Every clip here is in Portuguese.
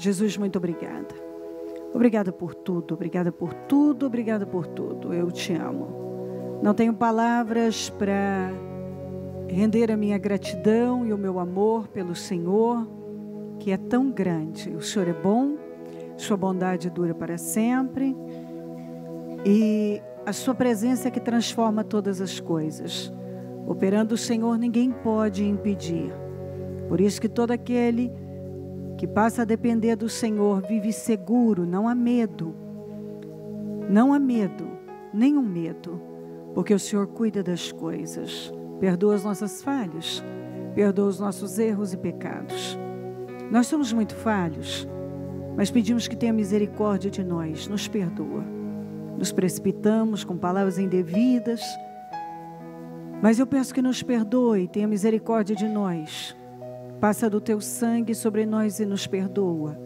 Jesus, muito obrigada. Obrigada por tudo, obrigada por tudo, obrigada por tudo. Eu te amo. Não tenho palavras para render a minha gratidão e o meu amor pelo Senhor, que é tão grande. O Senhor é bom, sua bondade dura para sempre, e a sua presença é que transforma todas as coisas. Operando o Senhor, ninguém pode impedir. Por isso que todo aquele que passa a depender do Senhor vive seguro, não há medo. Não há medo, nenhum medo, porque o Senhor cuida das coisas. Perdoa as nossas falhas, perdoa os nossos erros e pecados. Nós somos muito falhos, mas pedimos que tenha misericórdia de nós, nos perdoa. Nos precipitamos com palavras indevidas, mas eu peço que nos perdoe, tenha misericórdia de nós. Passa do teu sangue sobre nós e nos perdoa.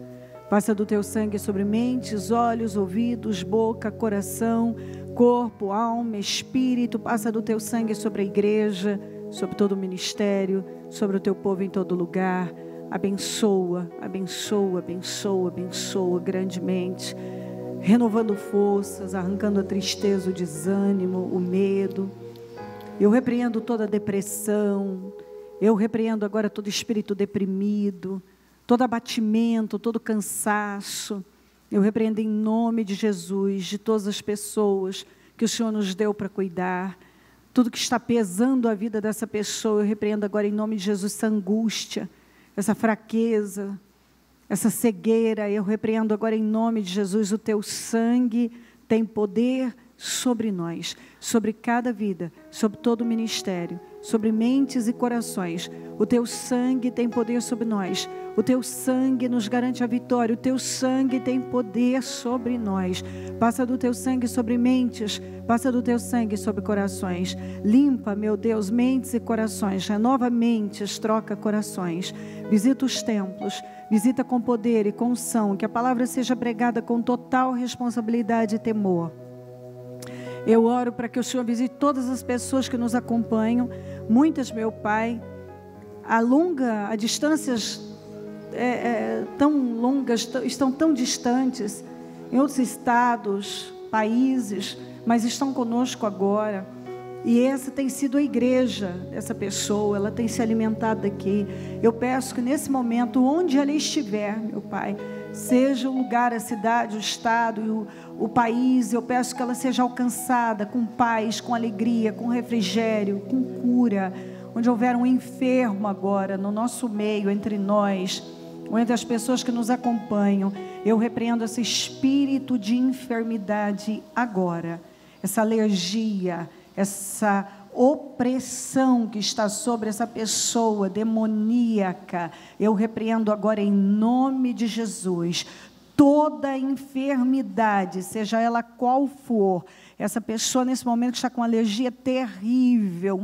Passa do teu sangue sobre mentes, olhos, ouvidos, boca, coração, corpo, alma, espírito. Passa do teu sangue sobre a igreja, sobre todo o ministério, sobre o teu povo em todo lugar. Abençoa, abençoa, abençoa, abençoa grandemente, renovando forças, arrancando a tristeza, o desânimo, o medo. Eu repreendo toda a depressão, eu repreendo agora todo espírito deprimido, todo abatimento, todo cansaço. Eu repreendo em nome de Jesus, de todas as pessoas que o Senhor nos deu para cuidar. Tudo que está pesando a vida dessa pessoa, eu repreendo agora em nome de Jesus essa angústia, essa fraqueza, essa cegueira. Eu repreendo agora em nome de Jesus. O teu sangue tem poder sobre nós, sobre cada vida, sobre todo o ministério, sobre mentes e corações. O teu sangue tem poder sobre nós. O teu sangue nos garante a vitória. O teu sangue tem poder sobre nós. Passa do teu sangue sobre mentes, passa do teu sangue sobre corações. Limpa, meu Deus, mentes e corações. Renova mentes, troca corações. Visita os templos, visita com poder e com unção. Que a palavra seja pregada com total responsabilidade e temor. Eu oro para que o Senhor visite todas as pessoas que nos acompanham. Muitas, meu Pai, a distâncias tão longas, estão tão distantes, em outros estados, países, mas estão conosco agora. E essa tem sido a igreja dessa pessoa, ela tem se alimentado aqui. Eu peço que nesse momento, onde ela estiver, meu Pai, seja o lugar, a cidade, o estado e o país, eu peço que ela seja alcançada com paz, com alegria, com refrigério, com cura. Onde houver um enfermo agora no nosso meio, entre nós, ou entre as pessoas que nos acompanham, eu repreendo esse espírito de enfermidade agora, essa alergia, essa opressão que está sobre essa pessoa demoníaca. Eu repreendo agora em nome de Jesus toda enfermidade, seja ela qual for. Essa pessoa nesse momento está com uma alergia terrível,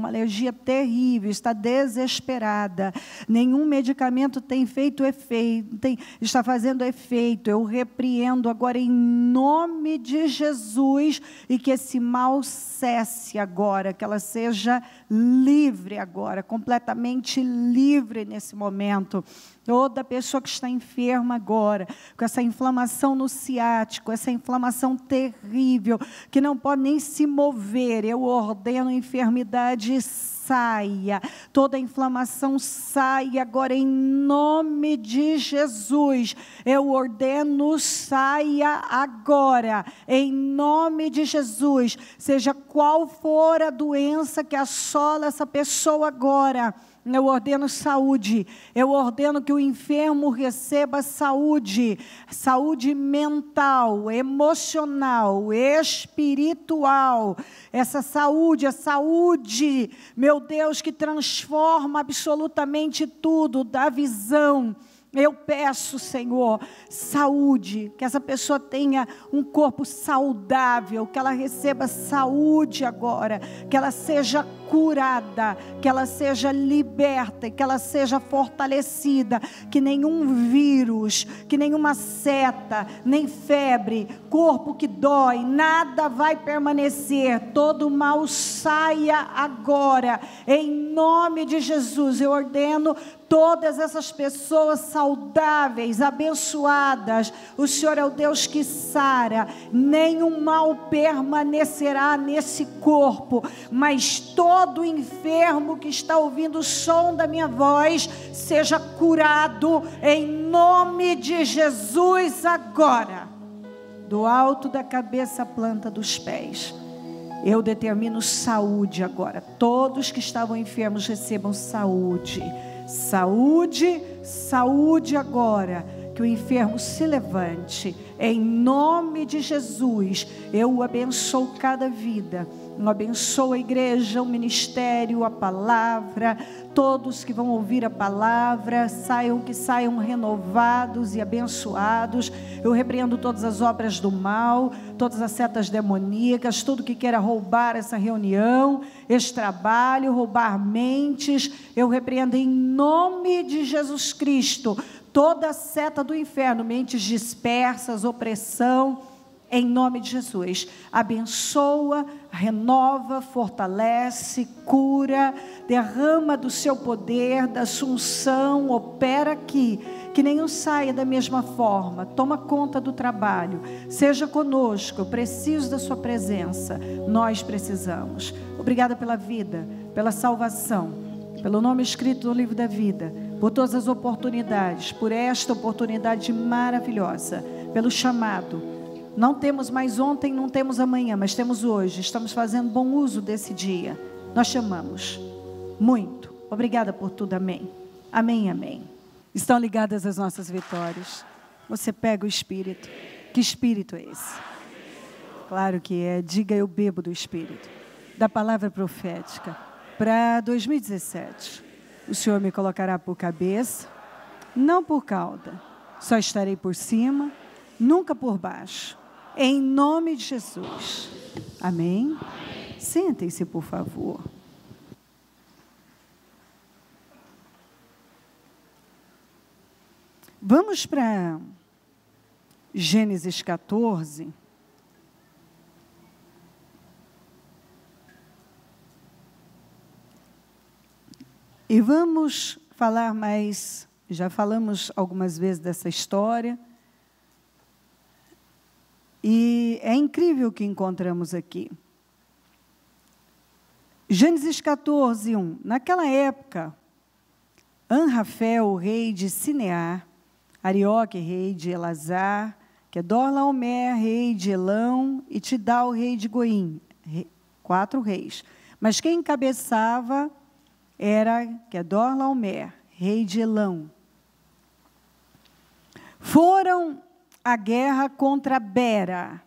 está desesperada. Nenhum medicamento tem feito efeito, está fazendo efeito. Eu repreendo agora em nome de Jesus e que esse mal cesse agora, que ela seja livre agora, completamente livre nesse momento. Toda pessoa que está enferma agora, com essa inflamação no ciático, essa inflamação terrível, que não pode nem se mover, eu ordeno a enfermidade saia, toda inflamação saia agora em nome de Jesus. Eu ordeno saia agora, em nome de Jesus, seja qual for a doença que assola essa pessoa agora. Eu ordeno saúde, eu ordeno que o enfermo receba saúde, saúde mental, emocional, espiritual, essa saúde, a saúde, meu Deus, que transforma absolutamente tudo, dá visão. Eu peço, Senhor, saúde, que essa pessoa tenha um corpo saudável, que ela receba saúde agora, que ela seja curada, que ela seja liberta, que ela seja fortalecida, que nenhum vírus, que nenhuma seta, nem febre, corpo que dói, nada vai permanecer, todo mal saia agora, em nome de Jesus. Eu ordeno todas essas pessoas saudáveis, abençoadas. O Senhor é o Deus que sara, nenhum mal permanecerá nesse corpo, mas todo enfermo que está ouvindo o som da minha voz, seja curado em nome de Jesus agora, do alto da cabeça à planta dos pés. Eu determino saúde agora. Todos que estavam enfermos recebam saúde. Saúde, saúde agora. Que o enfermo se levante. Em nome de Jesus, eu abençoo cada vida. Eu abençoo a igreja, o ministério, a palavra. Todos que vão ouvir a palavra, que saiam renovados e abençoados. Eu repreendo todas as obras do mal, todas as setas demoníacas, tudo que queira roubar essa reunião, esse trabalho, roubar mentes. Eu repreendo em nome de Jesus Cristo toda a seta do inferno, mentes dispersas, opressão, em nome de Jesus. Abençoa, renova, fortalece, cura, derrama do seu poder, da sua unção, opera aqui, que nenhum saia da mesma forma. Toma conta do trabalho, seja conosco. Eu preciso da sua presença, nós precisamos. Obrigada pela vida, pela salvação, pelo nome escrito no livro da vida, por todas as oportunidades, por esta oportunidade maravilhosa, pelo chamado. Não temos mais ontem, não temos amanhã, mas temos hoje. Estamos fazendo bom uso desse dia. Nós chamamos muito. Obrigada por tudo, amém. Amém, amém. Estão ligadas as nossas vitórias. Você pega o Espírito. Que Espírito é esse? Claro que é. Diga, eu bebo do Espírito. Da palavra profética. Para 2017, o Senhor me colocará por cabeça, não por cauda. Só estarei por cima, nunca por baixo. Em nome de Jesus. Amém? Sentem-se, por favor. Vamos para Gênesis 14. E vamos falar mais, já falamos algumas vezes dessa história. E é incrível o que encontramos aqui. Gênesis 14, 1. Naquela época, Anrafel, rei de Sinear, Arioque, rei de Elazar, Quedorlaomer, rei de Elão, e Tidal, rei de Goim. 4 reis. Mas quem encabeçava era Quedorlaomer, rei de Elão. Foram a guerra contra Bera.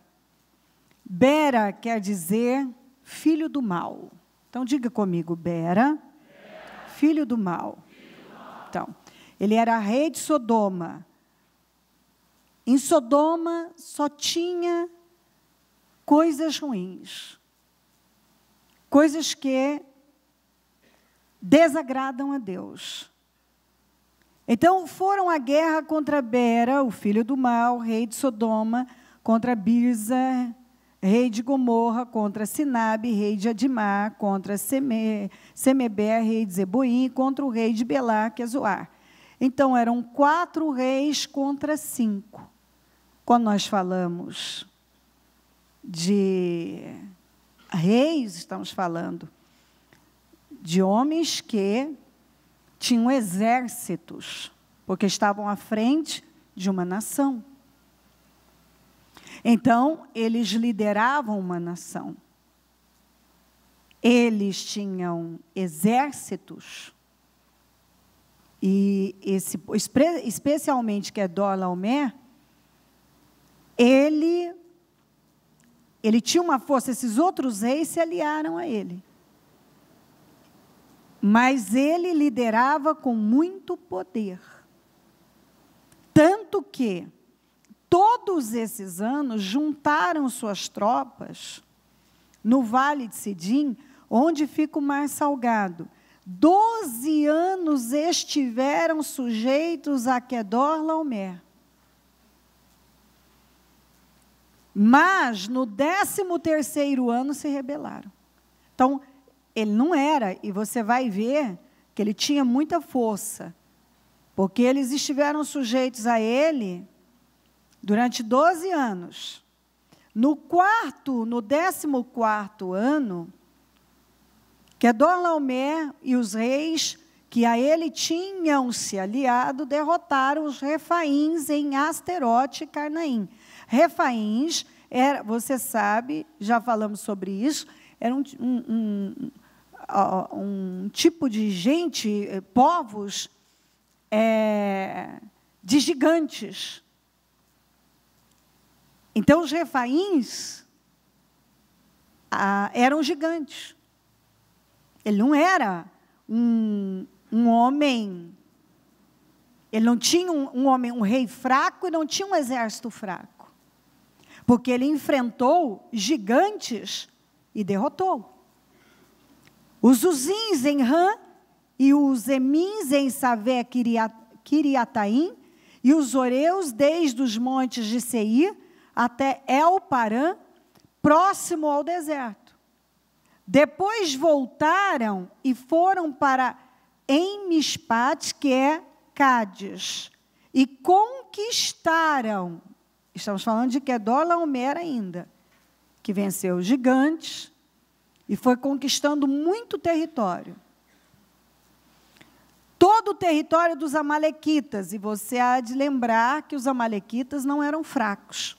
Bera quer dizer filho do mal. Então, diga comigo, Bera, filho do mal. Então, ele era rei de Sodoma. Em Sodoma só tinha coisas ruins. Coisas que desagradam a Deus. Então, foram à guerra contra Bera, o filho do mal, rei de Sodoma, contra Birza, rei de Gomorra, contra Sinabe, rei de Adimá, contra Semeber, rei de Zeboim, contra o rei de Belá, que é Zoar. Então, eram 4 reis contra 5. Quando nós falamos de reis, estamos falando de homens que tinham exércitos, porque estavam à frente de uma nação. Então, eles lideravam uma nação. Eles tinham exércitos. E especialmente Quedorlaomer, ele tinha uma força. Esses outros reis se aliaram a ele. Mas ele liderava com muito poder. Tanto que, todos esses anos, juntaram suas tropas no Vale de Sidim, onde fica o Mar Salgado. 12 anos estiveram sujeitos a Quedorlaomer. Mas, no 13º ano, se rebelaram. Então, ele não era, e você vai ver que ele tinha muita força, porque eles estiveram sujeitos a ele durante 12 anos. No 14º ano, Quedorlaomer e os reis que a ele tinham se aliado derrotaram os refaíns em Asterote e Carnaim. Refaíns, você sabe, já falamos sobre isso, era um tipo de gente, povos de gigantes. Então, os refaíns eram gigantes. Ele não era um homem, ele não tinha um rei fraco e não tinha um exército fraco. Porque ele enfrentou gigantes e derrotou. Os Uzins em Rã e os Emins em Savé Kiriataim e os Oreus desde os montes de Seir até El-Parã, próximo ao deserto. Depois voltaram e foram para En-Mispat, que é Cádiz, e conquistaram. Estamos falando de Quedorlaomer ainda, que venceu os gigantes e foi conquistando muito território. Todo o território dos amalequitas, e você há de lembrar que os amalequitas não eram fracos.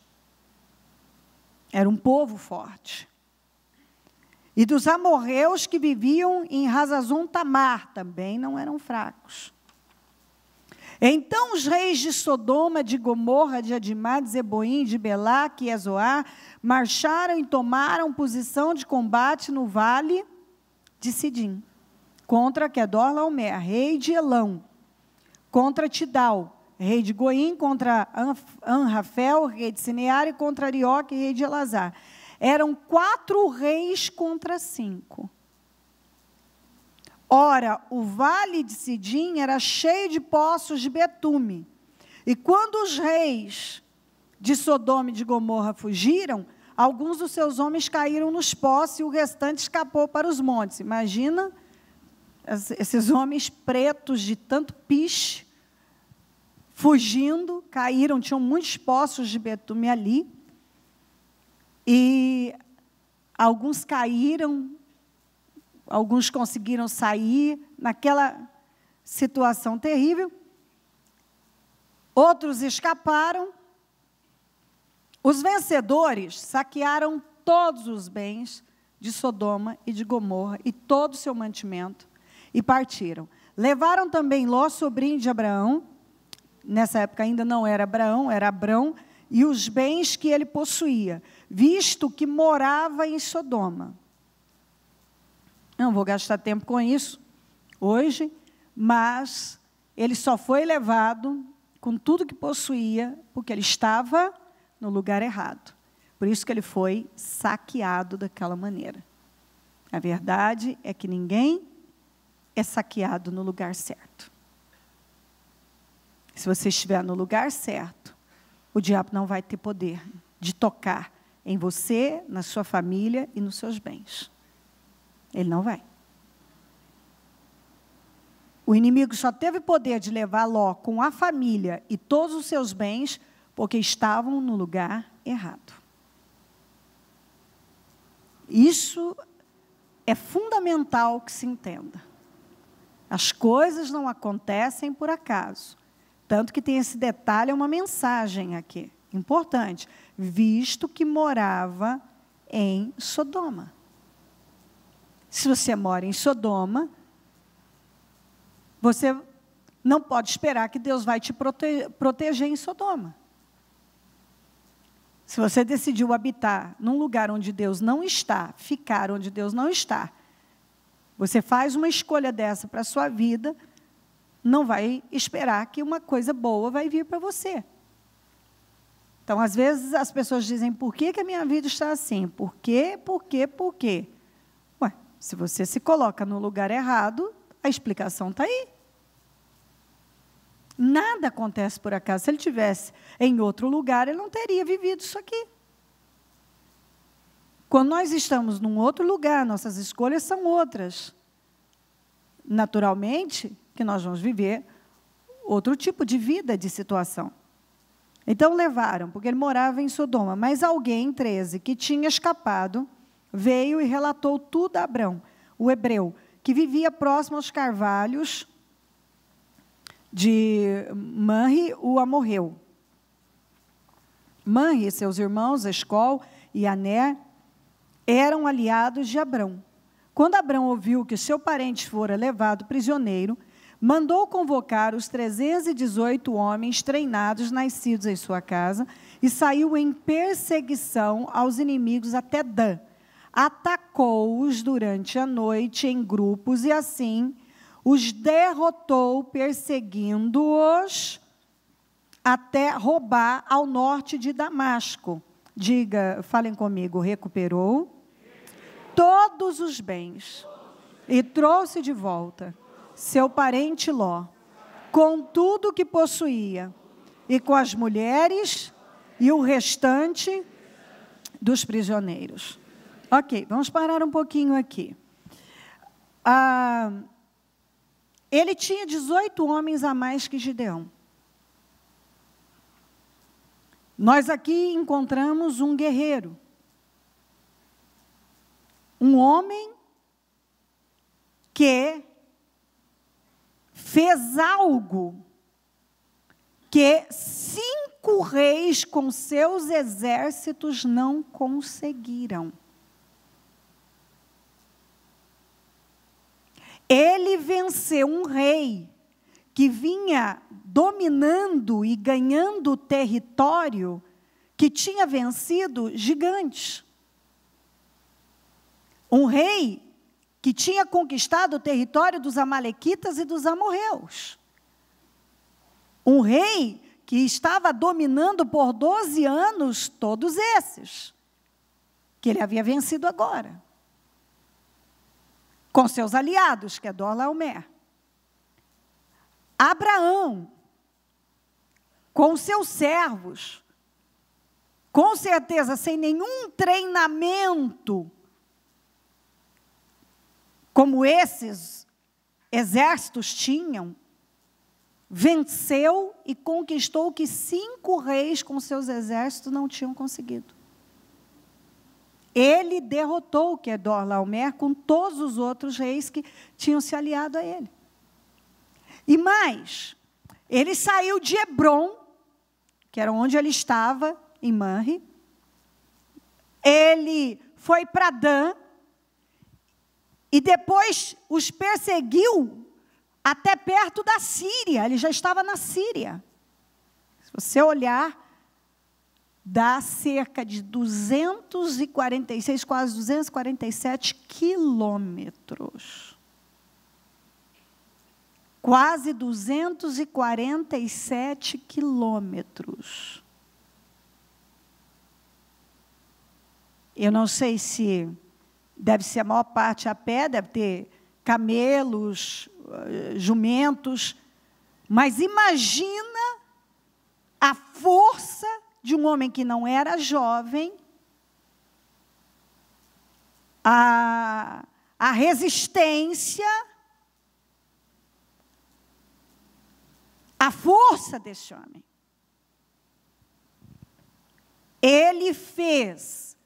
Era um povo forte. E dos amorreus que viviam em Hazazon Tamar, também não eram fracos. Então os reis de Sodoma, de Gomorra, de Adimá, de Zeboim, de Belac e Ezoar marcharam e tomaram posição de combate no vale de Sidim, contra Quedorlaomer, rei de Elão, contra Tidal, rei de Goim, contra Anrafel, rei de Sinear, e contra Arioque, rei de Elazar. Eram 4 reis contra 5. Ora, o vale de Sidim era cheio de poços de betume. E quando os reis de Sodoma e de Gomorra fugiram, alguns dos seus homens caíram nos poços e o restante escapou para os montes. Imagina esses homens pretos de tanto piche, fugindo, caíram, tinham muitos poços de betume ali, e alguns caíram, alguns conseguiram sair naquela situação terrível, outros escaparam. Os vencedores saquearam todos os bens de Sodoma e de Gomorra e todo o seu mantimento e partiram. Levaram também Ló, sobrinho de Abraão, nessa época ainda não era Abraão, era Abrão, e os bens que ele possuía, visto que morava em Sodoma. Não vou gastar tempo com isso hoje, mas ele só foi levado com tudo que possuía, porque ele estava no lugar errado. Por isso que ele foi saqueado daquela maneira. A verdade é que ninguém é saqueado no lugar certo. Se você estiver no lugar certo, o diabo não vai ter poder de tocar em você, na sua família e nos seus bens. Ele não vai. O inimigo só teve poder de levar Ló com a família e todos os seus bens porque estavam no lugar errado. Isso é fundamental que se entenda. As coisas não acontecem por acaso. Tanto que tem esse detalhe, é uma mensagem aqui, importante. Visto que morava em Sodoma. Se você mora em Sodoma, você não pode esperar que Deus vai te proteger em Sodoma. Se você decidiu habitar num lugar onde Deus não está, ficar onde Deus não está, você faz uma escolha dessa para a sua vida, não vai esperar que uma coisa boa vai vir para você. Então, às vezes, as pessoas dizem, por que a minha vida está assim? Por quê? Ué, se você se coloca no lugar errado, a explicação está aí. Nada acontece por acaso. Se ele estivesse em outro lugar, ele não teria vivido isso aqui. Quando nós estamos num outro lugar, nossas escolhas são outras. Naturalmente, que nós vamos viver outro tipo de vida, de situação. Então levaram, porque ele morava em Sodoma. Mas alguém, 13, que tinha escapado, veio e relatou tudo a Abrão, o hebreu, que vivia próximo aos carvalhos de Manre, o amorreu. Manre e seus irmãos, Escol e Ané, eram aliados de Abrão. Quando Abrão ouviu que seu parente fora levado prisioneiro, mandou convocar os 318 homens treinados, nascidos em sua casa, e saiu em perseguição aos inimigos até Dan. Atacou-os durante a noite em grupos e assim os derrotou, perseguindo-os até roubar ao norte de Damasco. Diga, falem comigo, recuperou todos os bens e trouxe de volta seu parente Ló, com tudo que possuía, e com as mulheres e o restante dos prisioneiros. Ok, vamos parar um pouquinho aqui. Ele tinha 18 homens a mais que Gideão. Nós aqui encontramos um guerreiro, um homem que fez algo que 5 reis com seus exércitos não conseguiram. Ele venceu um rei que vinha dominando e ganhando território, que tinha vencido gigantes. Um rei que tinha conquistado o território dos amalequitas e dos amorreus. Um rei que estava dominando por 12 anos todos esses, que ele havia vencido agora, com seus aliados, Quedorlaomer. Abraão, com seus servos, com certeza, sem nenhum treinamento, como esses exércitos tinham, venceu e conquistou o que 5 reis com seus exércitos não tinham conseguido. Ele derrotou Quedorlaomer com todos os outros reis que tinham se aliado a ele. E mais, ele saiu de Hebrom, que era onde ele estava, em Manre. Ele foi para Dan, e depois os perseguiu até perto da Síria. Ele já estava na Síria. Se você olhar, dá cerca de 246, quase 247 quilômetros. Quase 247 quilômetros. Eu não sei se deve ser a maior parte a pé, deve ter camelos, jumentos, mas imagina a força de um homem que não era jovem, a resistência, a força desse homem. Ele fez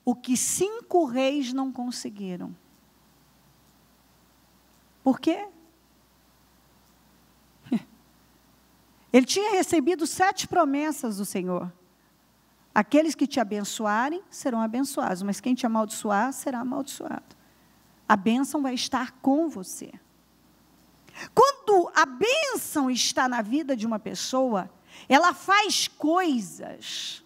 o que 5 reis não conseguiram. Por quê? Ele tinha recebido 7 promessas do Senhor. Aqueles que te abençoarem serão abençoados, mas quem te amaldiçoar será amaldiçoado. A bênção vai estar com você. Quando a bênção está na vida de uma pessoa, ela faz coisas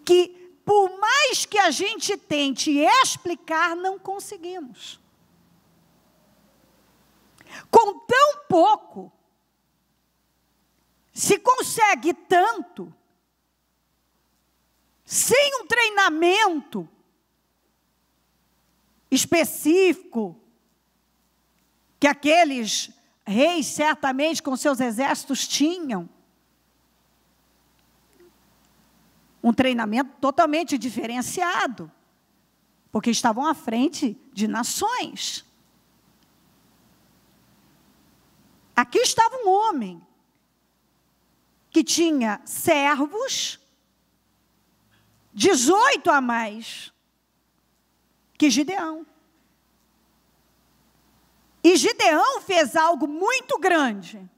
que, por mais que a gente tente explicar, não conseguimos. Com tão pouco, se consegue tanto, sem um treinamento específico, que aqueles reis, certamente, com seus exércitos tinham. Um treinamento totalmente diferenciado, porque estavam à frente de nações. Aqui estava um homem que tinha servos, 18 a mais que Gideão. E Gideão fez algo muito grande.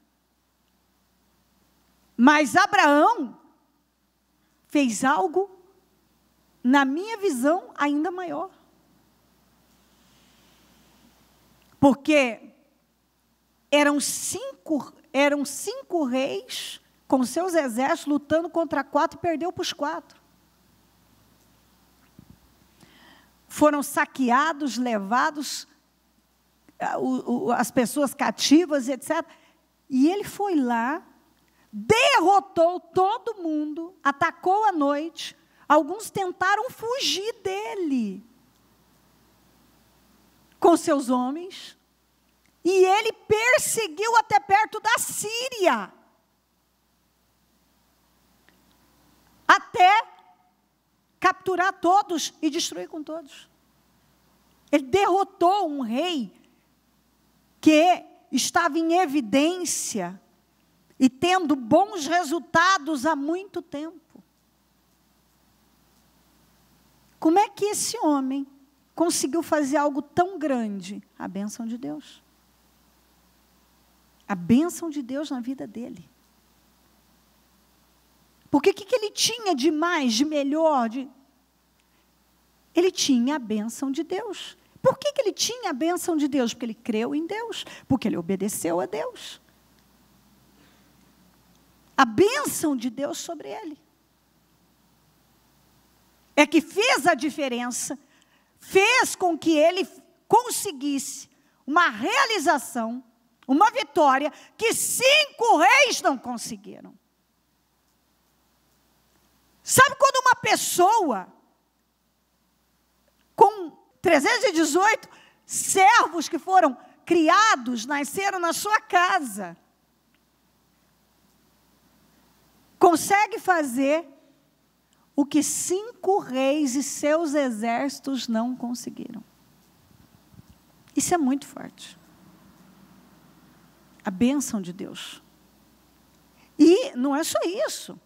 Mas Abraão fez algo, na minha visão, ainda maior. Porque eram cinco reis com seus exércitos lutando contra 4 e perdeu para os 4. Foram saqueados, levados, as pessoas cativas, etc. E ele foi lá, derrotou todo mundo, atacou à noite. Alguns tentaram fugir dele com seus homens. E ele perseguiu até perto da Síria. Até capturar todos e destruir com todos. Ele derrotou um rei que estava em evidência e tendo bons resultados há muito tempo. Como é que esse homem conseguiu fazer algo tão grande? A bênção de Deus. A bênção de Deus na vida dele. Porque o que ele tinha de mais, de melhor? Ele tinha a bênção de Deus. Por que ele tinha a bênção de Deus? Porque ele creu em Deus. Porque ele obedeceu a Deus. A bênção de Deus sobre ele. É que fez a diferença. Fez com que ele conseguisse uma realização, uma vitória, que 5 reis não conseguiram. Sabe quando uma pessoa com 318 servos que foram criados, nasceram na sua casa, consegue fazer o que 5 reis e seus exércitos não conseguiram? Isso é muito forte. A bênção de Deus. E não é só isso.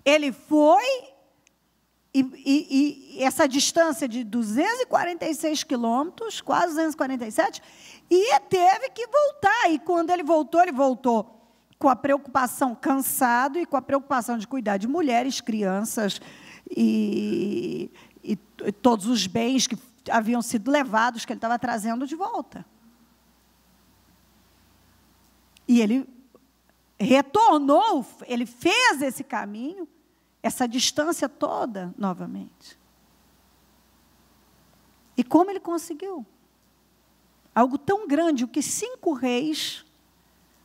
Ele foi, e essa distância de 246 quilômetros, quase 247, e teve que voltar. E quando ele voltou com a preocupação, cansado, e com a preocupação de cuidar de mulheres, crianças, e todos os bens que haviam sido levados, que ele estava trazendo de volta. E ele retornou, ele fez esse caminho, essa distância toda, novamente. E como ele conseguiu? Algo tão grande, o que 5 reis...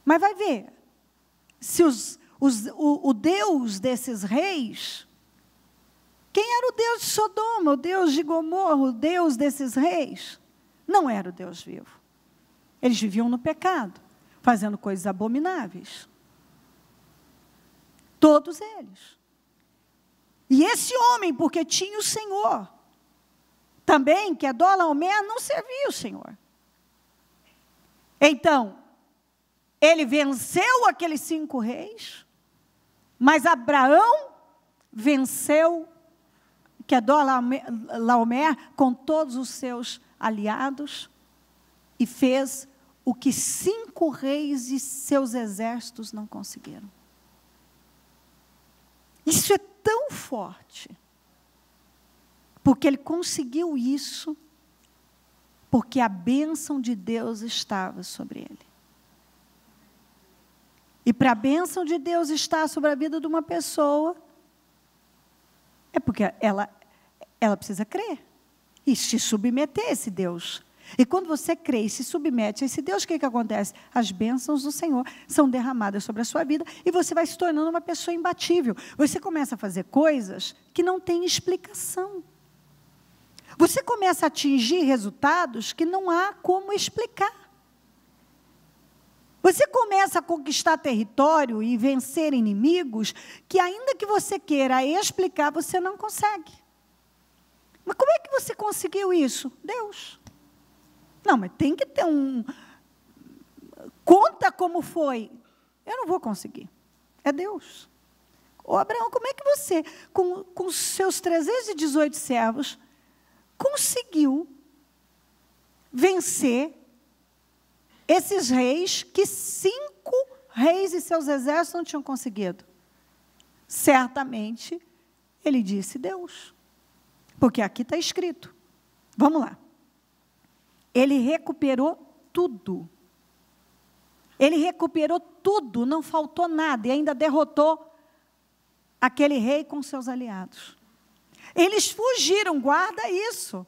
Mas vai ver, se o Deus desses reis... Quem era o Deus de Sodoma, o Deus de Gomorra, o Deus desses reis? Não era o Deus vivo. Eles viviam no pecado, fazendo coisas abomináveis. Todos eles. E esse homem, porque tinha o Senhor, também, que é Kedorlaomer, não servia o Senhor. Então, ele venceu aqueles 5 reis, mas Abraão venceu Kedorlaomer com todos os seus aliados e fez o que 5 reis e seus exércitos não conseguiram. Isso é tão forte, porque ele conseguiu isso, porque a bênção de Deus estava sobre ele. E para a bênção de Deus estar sobre a vida de uma pessoa, é porque ela precisa crer e se submeter a esse Deus. E quando você crê e se submete a esse Deus, o que acontece? As bênçãos do Senhor são derramadas sobre a sua vida e você vai se tornando uma pessoa imbatível. Você começa a fazer coisas que não têm explicação. Você começa a atingir resultados que não há como explicar. Você começa a conquistar território e vencer inimigos que, ainda que você queira explicar, você não consegue. Mas como é que você conseguiu isso? Deus. Não, mas tem que ter Conta como foi. Eu não vou conseguir. É Deus. Ô Abraão, como é que você, com os seus 318 servos, conseguiu vencer esses reis que 5 reis e seus exércitos não tinham conseguido? Certamente, ele disse Deus. Porque aqui está escrito. Vamos lá. Ele recuperou tudo. Ele recuperou tudo, não faltou nada, e ainda derrotou aquele rei com seus aliados. Eles fugiram, guarda isso.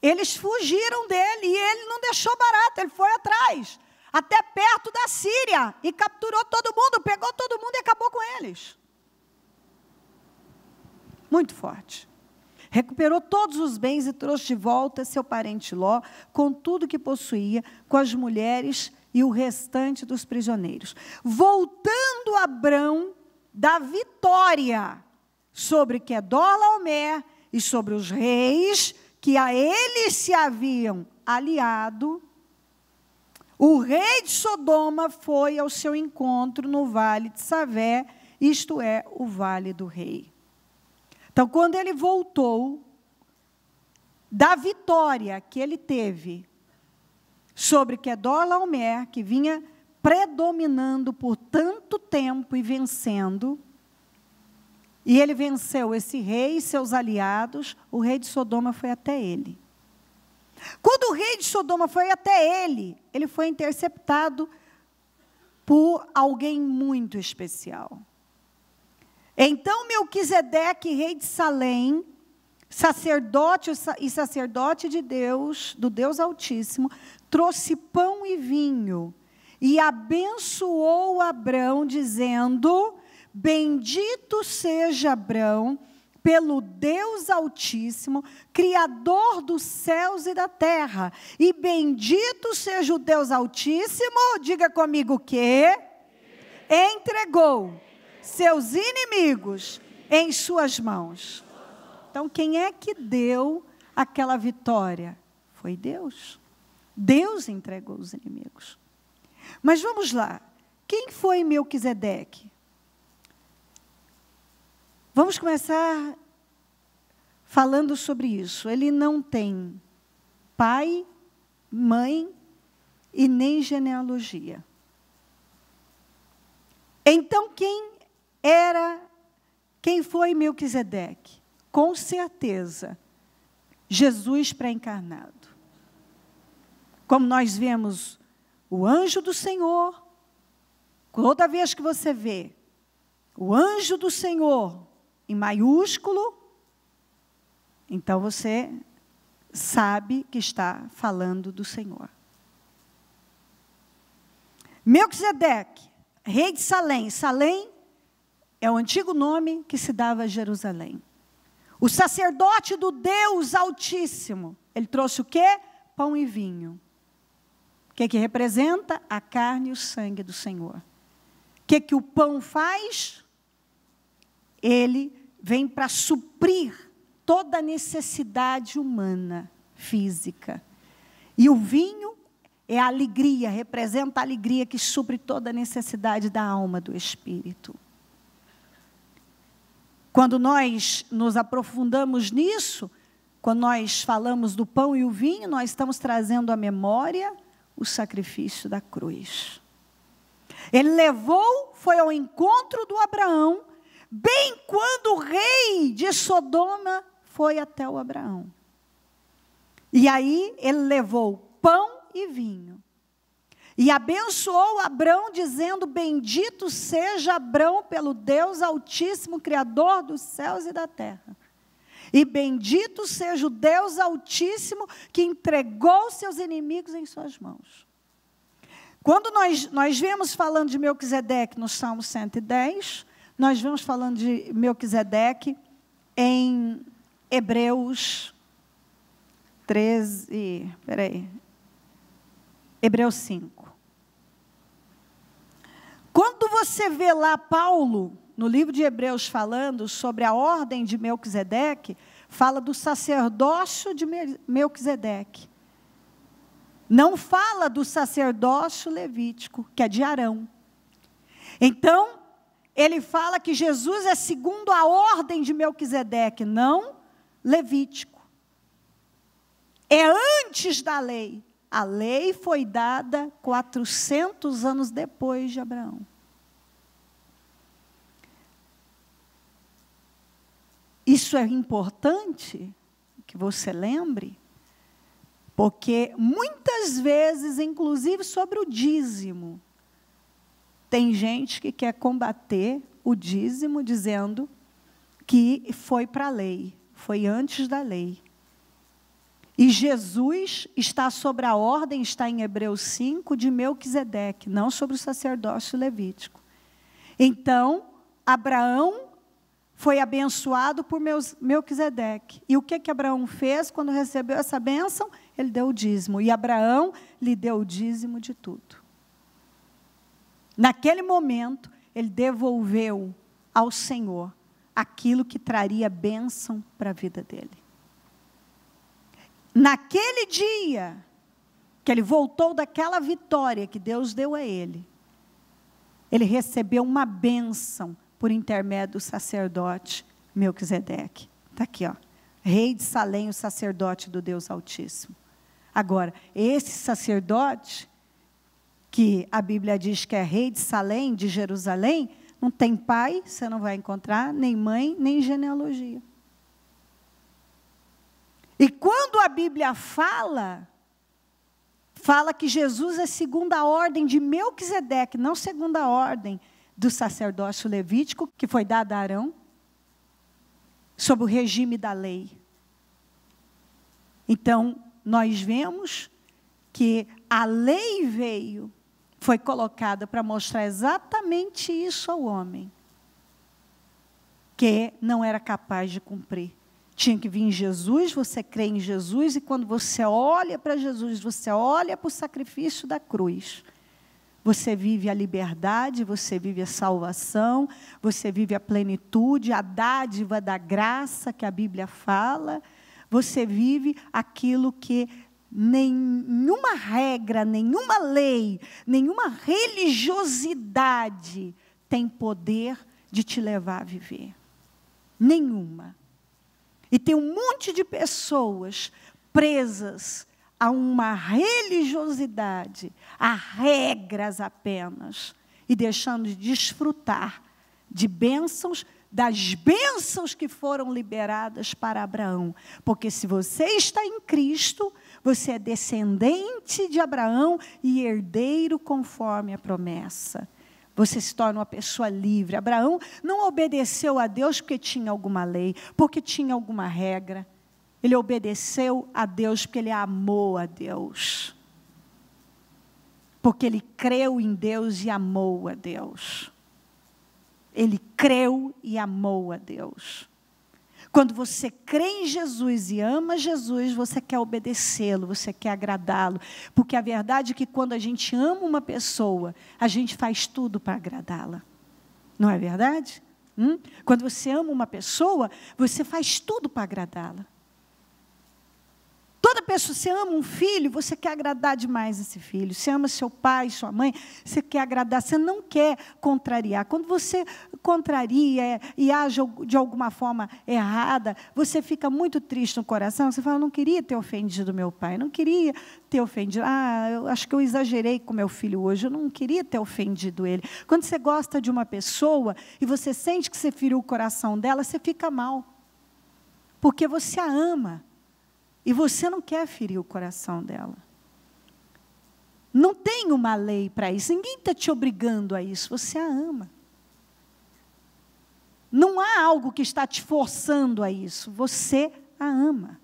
Eles fugiram dele, e ele não deixou barato, ele foi atrás, até perto da Síria, e capturou todo mundo, pegou todo mundo e acabou com eles. Muito forte. Recuperou todos os bens e trouxe de volta seu parente Ló, com tudo que possuía, com as mulheres e o restante dos prisioneiros. Voltando Abrão da vitória sobre Quedorlaomer e sobre os reis que a ele se haviam aliado, o rei de Sodoma foi ao seu encontro no vale de Savé, isto é, o vale do rei. Então, quando ele voltou da vitória que ele teve sobre Quedorlaomer, que vinha predominando por tanto tempo e vencendo, e ele venceu esse rei e seus aliados, o rei de Sodoma foi até ele. Quando o rei de Sodoma foi até ele, ele foi interceptado por alguém muito especial. Então Melquisedeque, rei de Salém, sacerdote de Deus, do Deus Altíssimo, trouxe pão e vinho e abençoou Abrão, dizendo: bendito seja Abrão pelo Deus Altíssimo, Criador dos céus e da terra, e bendito seja o Deus Altíssimo, diga comigo que entregou seus inimigos em suas mãos. Então, quem é que deu aquela vitória? Foi Deus. Deus entregou os inimigos. Mas vamos lá. Quem foi Melquisedeque? Vamos começar falando sobre isso. Ele não tem pai, mãe e nem genealogia. Então, quem foi Melquisedeque? Com certeza, Jesus pré-encarnado. Como nós vemos o anjo do Senhor, toda vez que você vê o anjo do Senhor em maiúsculo, então você sabe que está falando do Senhor. Melquisedeque, rei de Salém. Salém é o antigo nome que se dava a Jerusalém. O sacerdote do Deus Altíssimo. Ele trouxe o quê? Pão e vinho. O que representa? A carne e o sangue do Senhor. O que o pão faz? Ele vem para suprir toda a necessidade humana, física. E o vinho é a alegria, representa a alegria que supre toda a necessidade da alma, do espírito. Quando nós nos aprofundamos nisso, quando nós falamos do pão e o vinho, nós estamos trazendo à memória o sacrifício da cruz. Ele foi ao encontro do Abraão, bem quando o rei de Sodoma foi até o Abraão. E aí ele levou pão e vinho. E abençoou Abrão, dizendo: bendito seja Abrão pelo Deus Altíssimo, Criador dos céus e da terra. E bendito seja o Deus Altíssimo, que entregou seus inimigos em suas mãos. Quando nós vemos falando de Melquisedeque no Salmo 110, nós vemos falando de Melquisedeque em Hebreus 13, Hebreus 5. Quando você vê lá Paulo, no livro de Hebreus, falando sobre a ordem de Melquisedeque, fala do sacerdócio de Melquisedeque. Não fala do sacerdócio levítico, que é de Arão. Então, ele fala que Jesus é segundo a ordem de Melquisedeque, não levítico. É antes da lei. A lei foi dada 400 anos depois de Abraão. Isso é importante que você lembre, porque muitas vezes, inclusive sobre o dízimo, tem gente que quer combater o dízimo dizendo que foi para a lei, foi antes da lei. E Jesus está sobre a ordem, está em Hebreus 5, de Melquisedeque, não sobre o sacerdócio levítico. Então, Abraão foi abençoado por Melquisedeque. E o que Abraão fez quando recebeu essa bênção? Ele deu o dízimo. E Abraão lhe deu o dízimo de tudo. Naquele momento, ele devolveu ao Senhor aquilo que traria bênção para a vida dele. Naquele dia, que ele voltou daquela vitória que Deus deu a ele, ele recebeu uma bênção por intermédio do sacerdote Melquisedeque. Está aqui, ó. Rei de Salém, o sacerdote do Deus Altíssimo. Agora, esse sacerdote, que a Bíblia diz que é rei de Salém, de Jerusalém, não tem pai, você não vai encontrar, nem mãe, nem genealogia. E quando a Bíblia fala que Jesus é segundo a ordem de Melquisedeque, não segundo a ordem do sacerdócio levítico, que foi dado a Arão, sob o regime da lei. Então, nós vemos que a lei foi colocada para mostrar exatamente isso ao homem, que não era capaz de cumprir. Tinha que vir em Jesus, você crê em Jesus, e quando você olha para Jesus, você olha para o sacrifício da cruz, você vive a liberdade, você vive a salvação, você vive a plenitude, a dádiva da graça que a Bíblia fala, você vive aquilo que nenhuma regra, nenhuma lei, nenhuma religiosidade tem poder de te levar a viver. Nenhuma. E tem um monte de pessoas presas a uma religiosidade, a regras apenas, e deixando de desfrutar de bênçãos, das bênçãos que foram liberadas para Abraão. Porque se você está em Cristo, você é descendente de Abraão e herdeiro conforme a promessa. Você se torna uma pessoa livre. Abraão não obedeceu a Deus porque tinha alguma lei, porque tinha alguma regra. Ele obedeceu a Deus porque ele amou a Deus. Porque ele creu em Deus e amou a Deus. Ele creu e amou a Deus. Quando você crê em Jesus e ama Jesus, você quer obedecê-lo, você quer agradá-lo. Porque a verdade é que quando a gente ama uma pessoa, a gente faz tudo para agradá-la. Não é verdade? Quando você ama uma pessoa, você faz tudo para agradá-la. Toda pessoa, você ama um filho, você quer agradar demais esse filho. Você ama seu pai, sua mãe, você quer agradar, você não quer contrariar. Quando você contraria e age de alguma forma errada, você fica muito triste no coração. Você fala, não queria ter ofendido meu pai, não queria ter ofendido. Eu acho que eu exagerei com meu filho hoje, eu não queria ter ofendido ele. Quando você gosta de uma pessoa e você sente que você feriu o coração dela, você fica mal. Porque você a ama. E você não quer ferir o coração dela. Não tem uma lei para isso. Ninguém está te obrigando a isso. Você a ama. Não há algo que está te forçando a isso. Você a ama.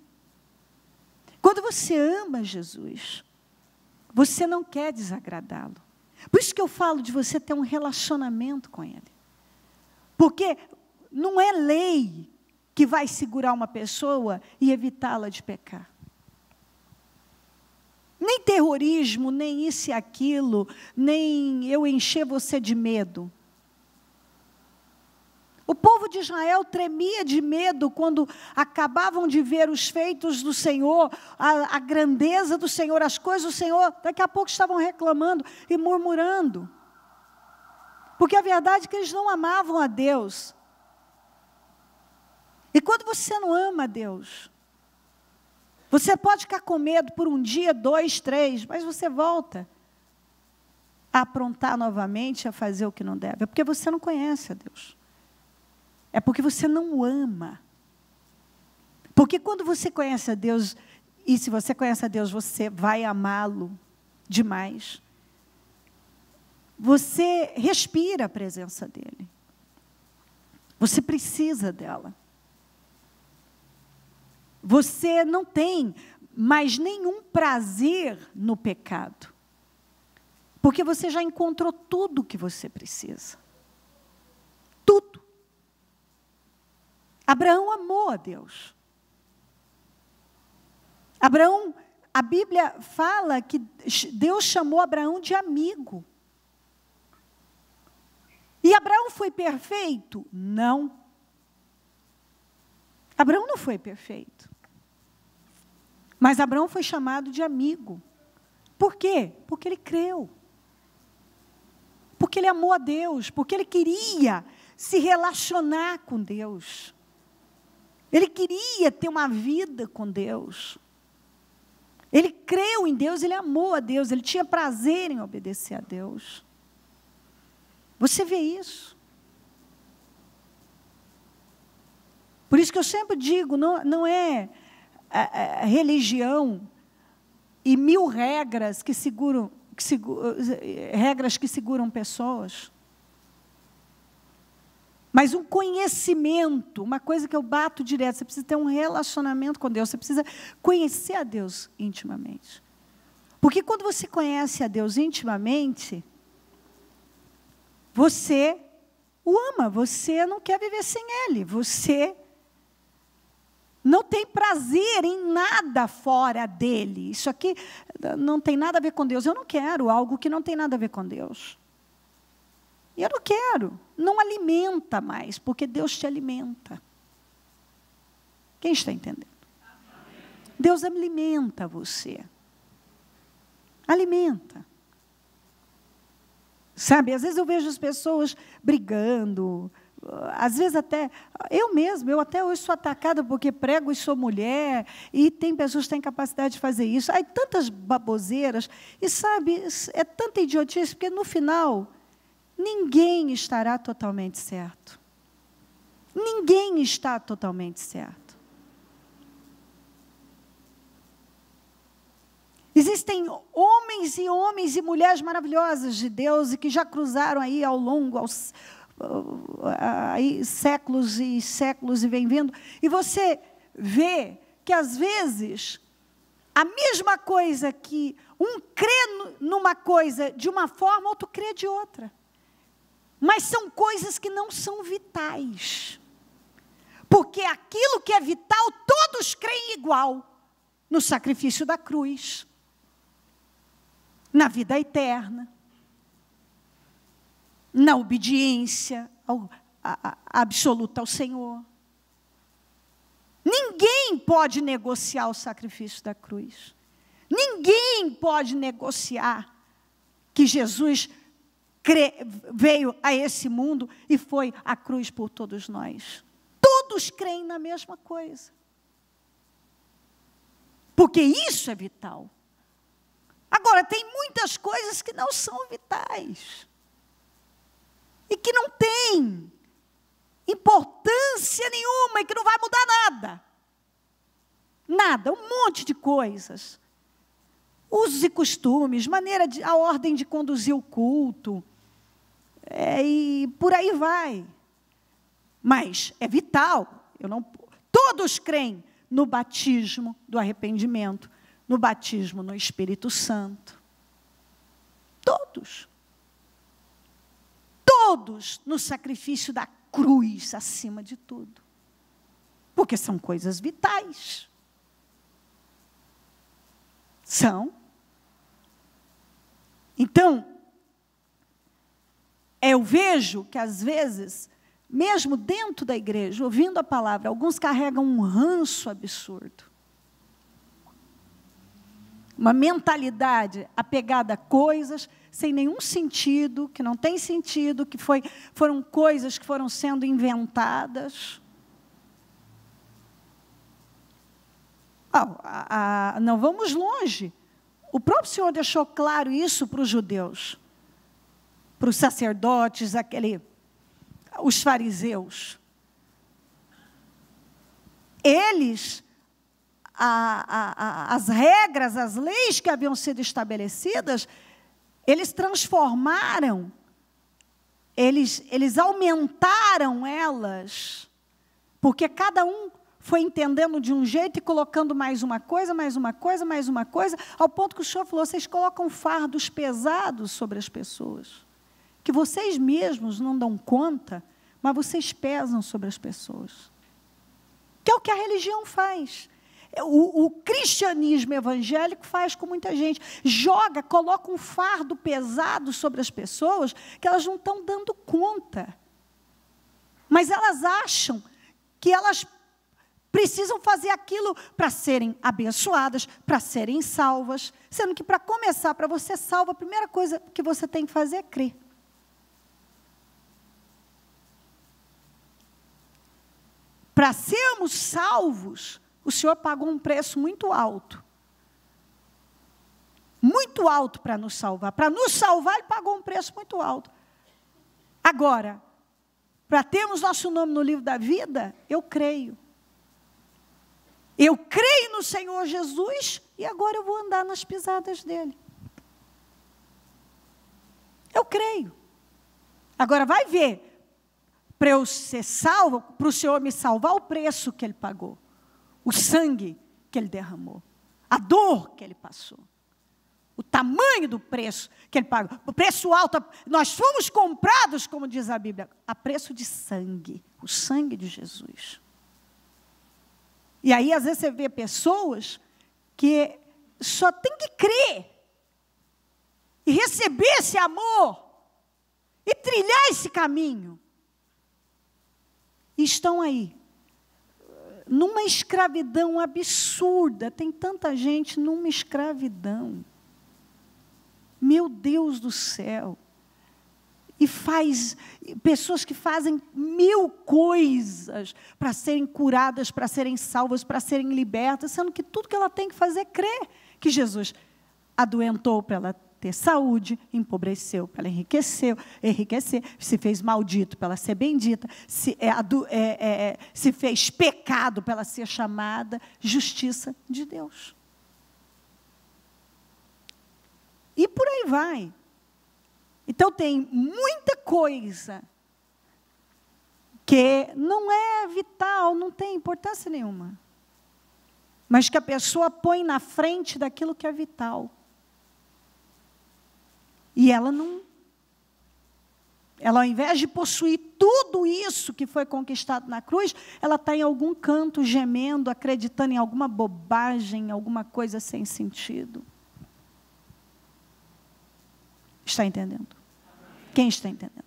Quando você ama Jesus, você não quer desagradá-lo. Por isso que eu falo de você ter um relacionamento com Ele. Porque não é lei que vai segurar uma pessoa e evitá-la de pecar. Nem terrorismo, nem isso e aquilo, nem eu encher você de medo. O povo de Israel tremia de medo quando acabavam de ver os feitos do Senhor, a grandeza do Senhor, as coisas do Senhor. Daqui a pouco estavam reclamando e murmurando. Porque a verdade é que eles não amavam a Deus. E quando você não ama a Deus, você pode ficar com medo por um dia, 2, 3, mas você volta a aprontar novamente, a fazer o que não deve. É porque você não conhece a Deus. É porque você não o ama. Porque quando você conhece a Deus, e se você conhece a Deus, você vai amá-lo demais. Você respira a presença dEle. Você precisa dela. Você não tem mais nenhum prazer no pecado. Porque você já encontrou tudo o que você precisa. Tudo. Abraão amou a Deus. Abraão, a Bíblia fala que Deus chamou Abraão de amigo. E Abraão foi perfeito? Não. Abraão não foi perfeito. Mas Abraão foi chamado de amigo. Por quê? Porque ele creu. Porque ele amou a Deus. Porque ele queria se relacionar com Deus. Ele queria ter uma vida com Deus. Ele creu em Deus, ele amou a Deus, ele tinha prazer em obedecer a Deus. Você vê isso? Por isso que eu sempre digo, não é a religião e 1000 regras que seguram pessoas. Mas um conhecimento, uma coisa que eu bato direto, você precisa ter um relacionamento com Deus, você precisa conhecer a Deus intimamente. Porque quando você conhece a Deus intimamente, você o ama, você não quer viver sem Ele, você não tem prazer em nada fora dEle. Isso aqui não tem nada a ver com Deus, eu não quero algo que não tem nada a ver com Deus. E eu não quero, não alimenta mais, porque Deus te alimenta. Quem está entendendo? Deus alimenta você. Alimenta. Sabe, às vezes eu vejo as pessoas brigando, às vezes até, eu até hoje sou atacada porque prego e sou mulher, e tem pessoas que têm capacidade de fazer isso. Aí tantas baboseiras, e sabe, é tanta idiotice, porque no final, ninguém estará totalmente certo. Ninguém está totalmente certo. Existem homens e mulheres maravilhosas de Deus e que já cruzaram aí ao longo, aí, séculos e séculos e vem vindo. E você vê que às vezes a mesma coisa que um crê numa coisa de uma forma, outro crê de outra. Mas são coisas que não são vitais. Porque aquilo que é vital, todos creem igual. No sacrifício da cruz. Na vida eterna. Na obediência absoluta ao Senhor. Ninguém pode negociar o sacrifício da cruz. Ninguém pode negociar que Jesus veio a esse mundo e foi à cruz por todos nós. Todos creem na mesma coisa. Porque isso é vital. Agora, tem muitas coisas que não são vitais. E que não têm importância nenhuma e que não vai mudar nada. Nada, um monte de coisas. Usos e costumes, a ordem de conduzir o culto. E por aí vai. Mas é vital. Todos creem no batismo do arrependimento, no batismo no Espírito Santo. Todos. Todos no sacrifício da cruz, acima de tudo. Porque são coisas vitais. São. Então, eu vejo que às vezes mesmo dentro da igreja, ouvindo a palavra, alguns carregam um ranço absurdo. Uma mentalidade apegada a coisas sem nenhum sentido, que não tem sentido, que foram coisas que foram sendo inventadas. Não vamos longe. O próprio Senhor deixou claro isso para os judeus, para os sacerdotes, os fariseus. Eles, as regras, as leis que haviam sido estabelecidas, eles transformaram, eles aumentaram elas, porque cada um foi entendendo de um jeito e colocando mais uma coisa, mais uma coisa, mais uma coisa, ao ponto que o Senhor falou, vocês colocam fardos pesados sobre as pessoas, que vocês mesmos não dão conta, mas vocês pesam sobre as pessoas. Que é o que a religião faz. O cristianismo evangélico faz com muita gente. Coloca um fardo pesado sobre as pessoas que elas não estão dando conta. Mas elas acham que elas precisam fazer aquilo para serem abençoadas, para serem salvas. Sendo que, para começar, para você salva, a primeira coisa que você tem que fazer é crer. Para sermos salvos, o Senhor pagou um preço muito alto. Muito alto para nos salvar. Para nos salvar, Ele pagou um preço muito alto. Agora, para termos nosso nome no livro da vida, eu creio. Eu creio no Senhor Jesus e agora eu vou andar nas pisadas dEle. Eu creio. Agora vai ver, para eu ser salvo, para o Senhor me salvar, o preço que Ele pagou. O sangue que Ele derramou. A dor que Ele passou. O tamanho do preço que Ele pagou. O preço alto. Nós fomos comprados, como diz a Bíblia, a preço de sangue. O sangue de Jesus. E aí, às vezes, você vê pessoas que só tem que crer. E receber esse amor. E trilhar esse caminho. E estão aí. Numa escravidão absurda. Tem tanta gente numa escravidão. Meu Deus do céu. E pessoas que fazem 1000 coisas para serem curadas, para serem salvas, para serem libertas, sendo que tudo que ela tem que fazer é crer que Jesus adoentou para ela ter saúde, empobreceu para ela enriquecer, se fez maldito para ela ser bendita, se fez pecado para ela ser chamada justiça de Deus. E por aí vai. Então, tem muita coisa que não é vital, não tem importância nenhuma. Mas que a pessoa põe na frente daquilo que é vital. E ela não... Ela, ao invés de possuir tudo isso que foi conquistado na cruz, ela está em algum canto gemendo, acreditando em alguma bobagem, alguma coisa sem sentido. Está entendendo? Quem está entendendo?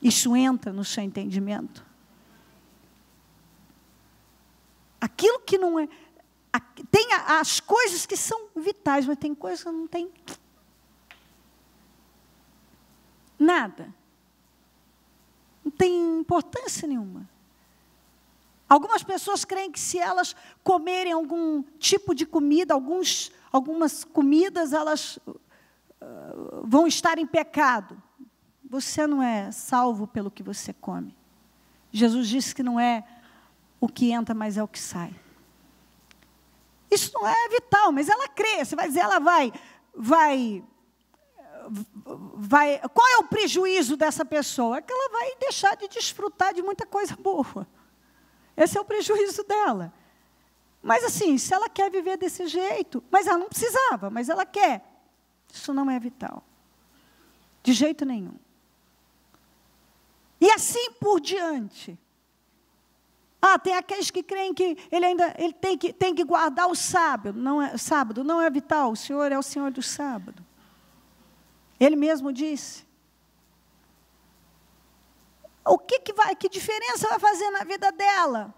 Isso entra no seu entendimento? Aquilo que não é... Tem as coisas que são vitais, mas tem coisas que não tem nada. Não tem importância nenhuma. Algumas pessoas creem que se elas comerem algum tipo de comida, algumas comidas, elas vão estar em pecado. Você não é salvo pelo que você come. Jesus disse que não é o que entra, mas é o que sai. Isso não é vital, mas ela crê. Você vai dizer, ela vai. Qual é o prejuízo dessa pessoa? É que ela vai deixar de desfrutar de muita coisa boa. Esse é o prejuízo dela. Mas assim, se ela quer viver desse jeito, mas ela não precisava, mas ela quer. Isso não é vital. De jeito nenhum. E assim por diante. Tem aqueles que creem que ele tem que guardar o sábado. Sábado não é vital, o Senhor é o Senhor do sábado. Ele mesmo disse. Que diferença vai fazer na vida dela?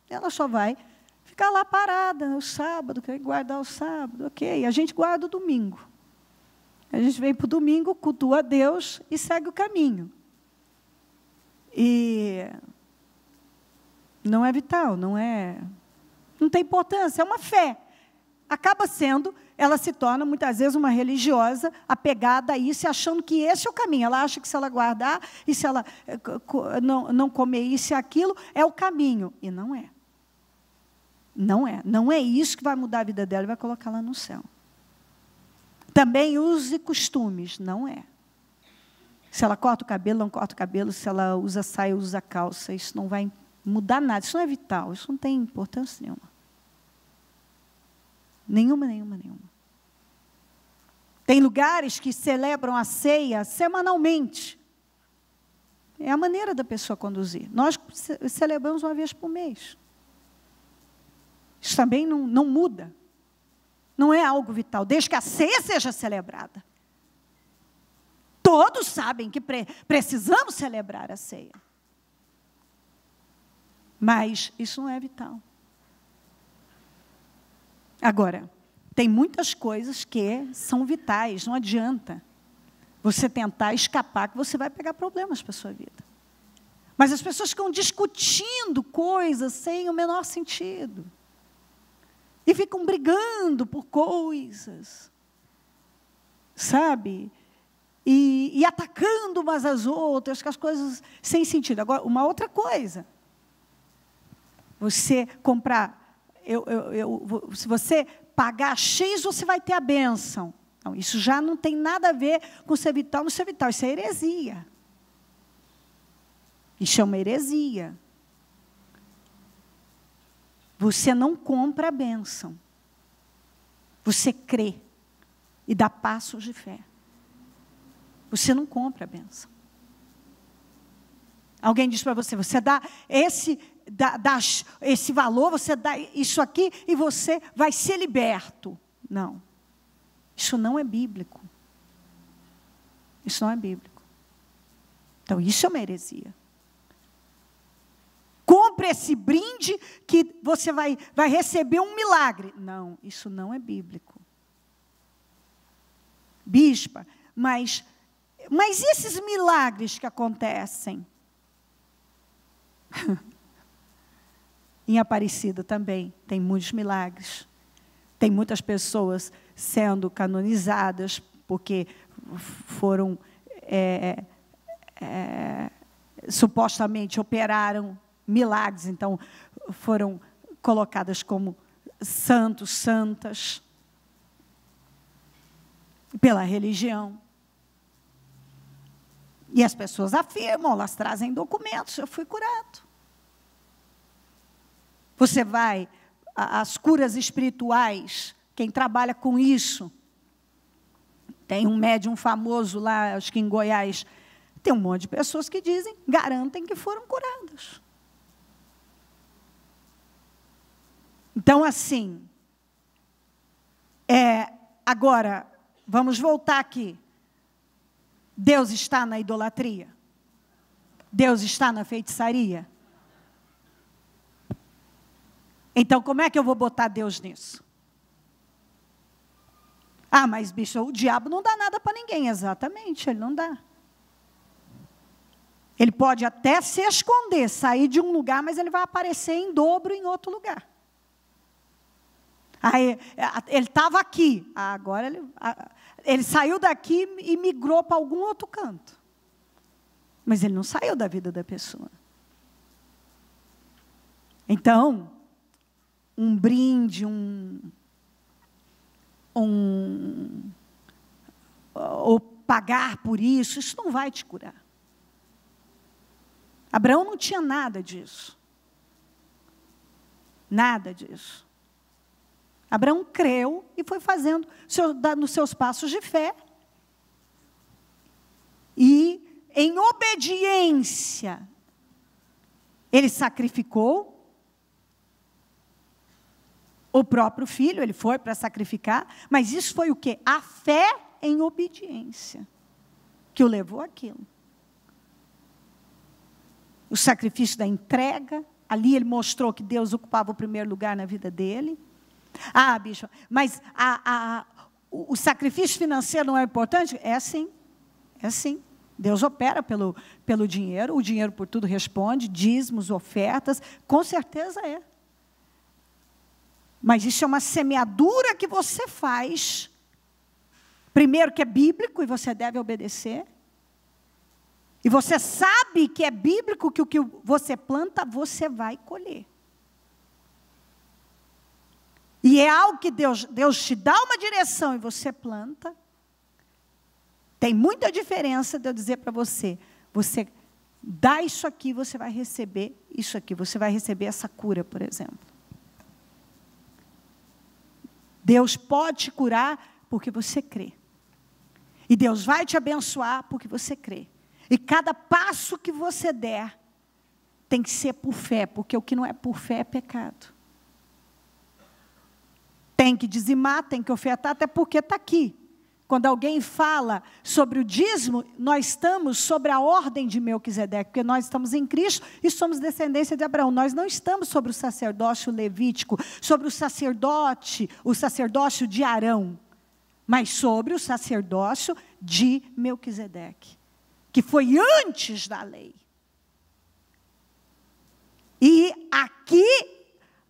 Ela só vai ficar lá parada no sábado, quer guardar o sábado, ok. A gente guarda o domingo. A gente vem para o domingo, cultua a Deus e segue o caminho. E não é vital, não tem importância, é uma fé. Acaba sendo, ela se torna muitas vezes uma religiosa apegada a isso, achando que esse é o caminho. Ela acha que se ela guardar e se ela não comer isso e aquilo, é o caminho. E não é. Não é. Não é isso que vai mudar a vida dela e vai colocá-la no céu. Também usos e costumes, não é. Se ela corta o cabelo, não corta o cabelo. Se ela usa saia, usa calça. Isso não vai mudar nada. Isso não é vital. Isso não tem importância nenhuma. Nenhuma. Tem lugares que celebram a ceia semanalmente. É a maneira da pessoa conduzir. Nós celebramos uma vez por mês. Isso também não muda. Não é algo vital, desde que a ceia seja celebrada. Todos sabem que precisamos celebrar a ceia. Mas isso não é vital. Agora, tem muitas coisas que são vitais, não adianta você tentar escapar, que você vai pegar problemas para a sua vida. Mas as pessoas ficam discutindo coisas sem o menor sentido. E ficam brigando por coisas, sabe? E atacando umas às outras, com as coisas sem sentido. Agora, uma outra coisa. Você comprar, se você pagar X, você vai ter a bênção. Não, isso já não tem nada a ver com ser vital, não ser vital. Isso é heresia. Isso é uma heresia. Você não compra a bênção. Você crê e dá passos de fé. Você não compra a bênção. Alguém diz para você, você dá esse valor, você dá isso aqui e você vai ser liberto. Não. Isso não é bíblico. Isso não é bíblico. Então, isso é uma heresia. Compre esse brinde que você vai receber um milagre. Não, isso não é bíblico. Bispa, mas esses milagres que acontecem? Em Aparecida também tem muitos milagres. Tem muitas pessoas sendo canonizadas porque foram, supostamente operaram milagres, então foram colocadas como santos, santas, pela religião. E as pessoas afirmam, elas trazem documentos, eu fui curado. Você vai, as curas espirituais, quem trabalha com isso, tem um médium famoso lá, acho que em Goiás, tem um monte de pessoas que dizem, garantem que foram curadas. Então, assim, agora, vamos voltar aqui. Deus está na idolatria? Deus está na feitiçaria? Então, como é que eu vou botar Deus nisso? Ah, mas, bicho, o diabo não dá nada para ninguém. Exatamente, ele não dá. Ele pode até se esconder, sair de um lugar, mas ele vai aparecer em dobro em outro lugar. Aí, ele estava aqui, agora ele saiu daqui e migrou para algum outro canto. Mas ele não saiu da vida da pessoa. Então, um brinde, ou pagar por isso, isso não vai te curar. Abraão não tinha nada disso. Nada disso. Abraão creu e foi fazendo nos seus passos de fé. E, em obediência, ele sacrificou o próprio filho, ele foi para sacrificar, mas isso foi o quê? A fé em obediência, que o levou àquilo. o sacrifício da entrega. Ali ele mostrou que Deus ocupava o primeiro lugar na vida dele. Ah, bispo, mas o sacrifício financeiro não é importante? É sim, é sim. Deus opera pelo dinheiro, o dinheiro por tudo responde, dízimos, ofertas, com certeza é. Mas isso é uma semeadura que você faz, primeiro que é bíblico e você deve obedecer, e você sabe que é bíblico que o que você planta, você vai colher. E é algo que Deus te dá uma direção e você planta. Tem muita diferença de eu dizer para você, você dá isso aqui, você vai receber isso aqui, você vai receber essa cura, por exemplo. Deus pode te curar porque você crê. E Deus vai te abençoar porque você crê. E cada passo que você der, tem que ser por fé, porque o que não é por fé é pecado. Tem que dizimar, tem que ofertar, até porque está aqui. Quando alguém fala sobre o dízimo, nós estamos sobre a ordem de Melquisedeque, porque nós estamos em Cristo e somos descendência de Abraão. Nós não estamos sobre o sacerdócio levítico, sobre o sacerdócio de Arão, mas sobre o sacerdócio de Melquisedeque, que foi antes da lei. E aqui,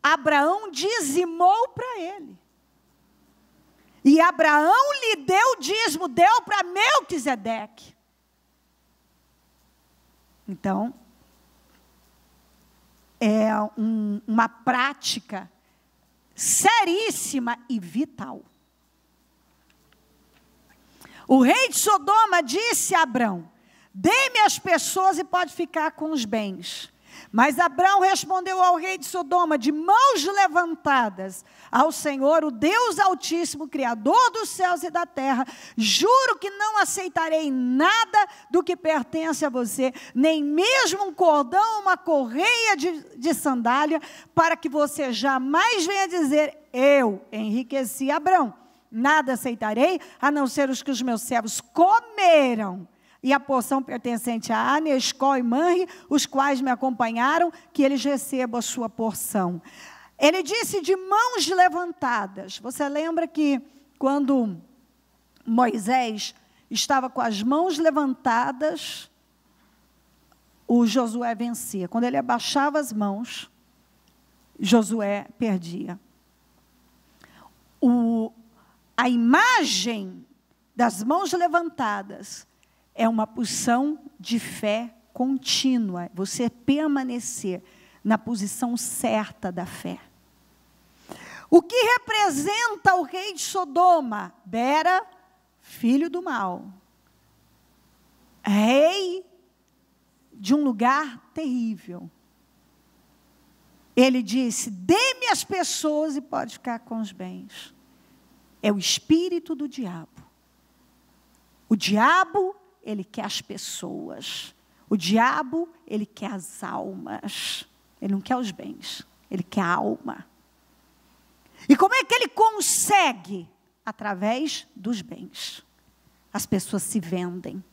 Abraão dizimou para ele. E Abraão lhe deu o dízimo, deu para Melquisedeque. Então, é uma prática seríssima e vital. O rei de Sodoma disse a Abrão, dê-me as pessoas e pode ficar com os bens. Mas Abrão respondeu ao rei de Sodoma, de mãos levantadas, ao Senhor, o Deus Altíssimo, Criador dos céus e da terra, juro que não aceitarei nada do que pertence a você, nem mesmo um cordão, uma correia de sandália, para que você jamais venha dizer, eu enriqueci Abrão. Nada aceitarei, a não ser os que os meus servos comeram. E a porção pertencente a Ane, Escol e Manre, os quais me acompanharam, que eles recebam a sua porção. Ele disse de mãos levantadas. Você lembra que quando Moisés estava com as mãos levantadas, o Josué vencia. Quando ele abaixava as mãos, Josué perdia. A imagem das mãos levantadas é uma posição de fé contínua, você permanecer na posição certa da fé. O que representa o rei de Sodoma? Bera, filho do mal. Rei de um lugar terrível. Ele disse, dê-me as pessoas e pode ficar com os bens. É o espírito do diabo. O diabo, ele quer as pessoas. O diabo, ele quer as almas. Ele não quer os bens, ele quer a alma. E como é que ele consegue? Através dos bens. As pessoas se vendem.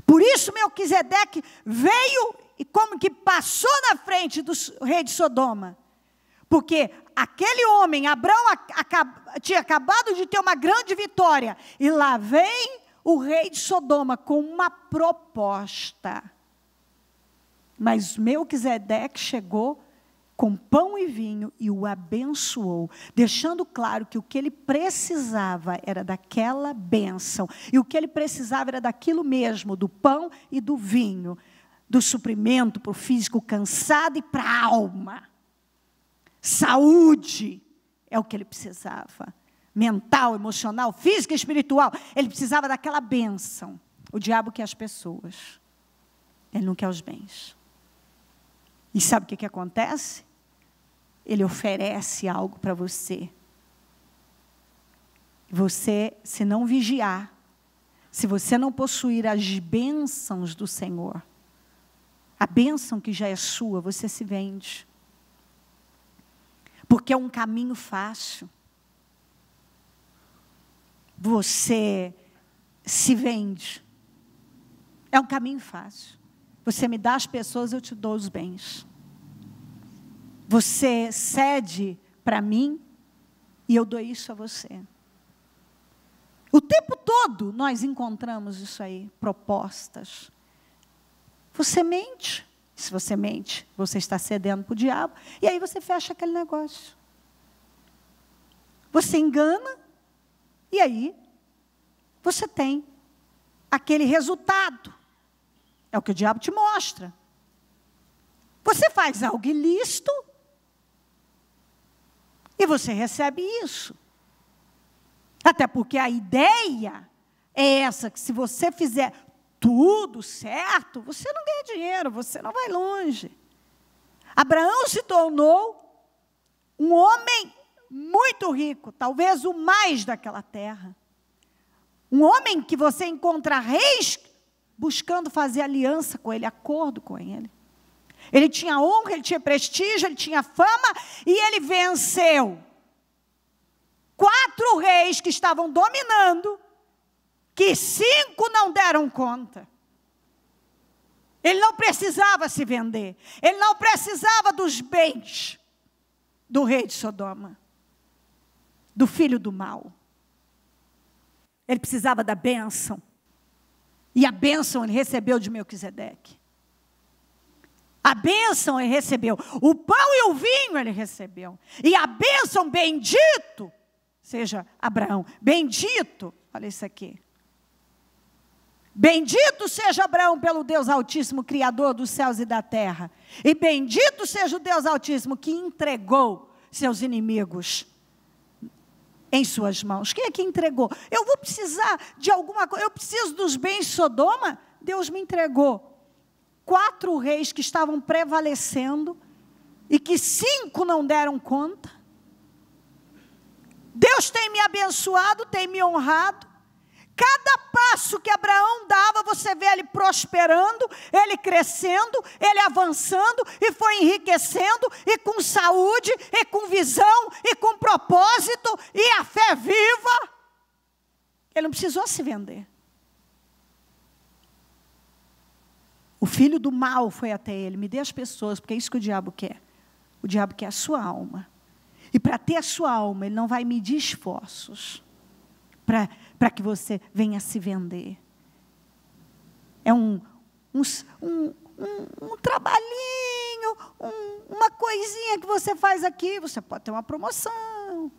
Por isso Melquisedeque veio e como que passou na frente do rei de Sodoma. Porque aquele homem, Abrão, tinha acabado de ter uma grande vitória. E lá vem o rei de Sodoma com uma proposta. Mas Melquisedeque chegou com pão e vinho e o abençoou, deixando claro que o que ele precisava era daquela bênção. E o que ele precisava era daquilo mesmo, do pão e do vinho, do suprimento para o físico cansado e para a alma. Saúde é o que ele precisava. Mental, emocional, física e espiritual. Ele precisava daquela bênção. O diabo quer as pessoas. Ele não quer os bens. E sabe o que acontece? Ele oferece algo para você. Você, se não vigiar, se você não possuir as bênçãos do Senhor, a bênção que já é sua, você se vende. Porque é um caminho fácil. Você se vende. É um caminho fácil. Você me dá as pessoas, eu te dou os bens. Você cede para mim e eu dou isso a você. O tempo todo nós encontramos isso aí, propostas. Você mente. Se você mente, você está cedendo para o diabo. E aí você fecha aquele negócio. Você engana. E aí você tem aquele resultado. É o que o diabo te mostra. Você faz algo ilícito. E você recebe isso. Até porque a ideia é essa, que se você fizer tudo certo, você não ganha dinheiro, você não vai longe. Abraão se tornou um homem muito rico, talvez o mais daquela terra. Um homem que você encontra reis buscando fazer aliança com ele, acordo com ele. Ele tinha honra, ele tinha prestígio, ele tinha fama, e ele venceu 4 reis que estavam dominando, que 5 não deram conta. Ele não precisava se vender, ele não precisava dos bens do rei de Sodoma, do filho do mal. Ele precisava da bênção, e a bênção ele recebeu de Melquisedeque. A bênção ele recebeu, o pão e o vinho ele recebeu, e a bênção, bendito seja Abraão, bendito, olha isso aqui. Bendito seja Abraão pelo Deus Altíssimo, Criador dos céus e da terra. E bendito seja o Deus Altíssimo que entregou seus inimigos em suas mãos. Quem é que entregou? Eu vou precisar de alguma coisa, eu preciso dos bens de Sodoma. Deus me entregou 4 reis que estavam prevalecendo e que 5 não deram conta. Deus tem me abençoado, tem me honrado. Cada passo que Abraão dava, você vê ele prosperando, ele crescendo, ele avançando, e foi enriquecendo, e com saúde, e com visão, e com propósito, e a fé viva. Ele não precisou se vender. O filho do mal foi até ele, me dê as pessoas, porque é isso que o diabo quer. O diabo quer a sua alma. E para ter a sua alma, ele não vai medir esforços para que você venha se vender. É um trabalhinho, uma coisinha que você faz aqui, você pode ter uma promoção.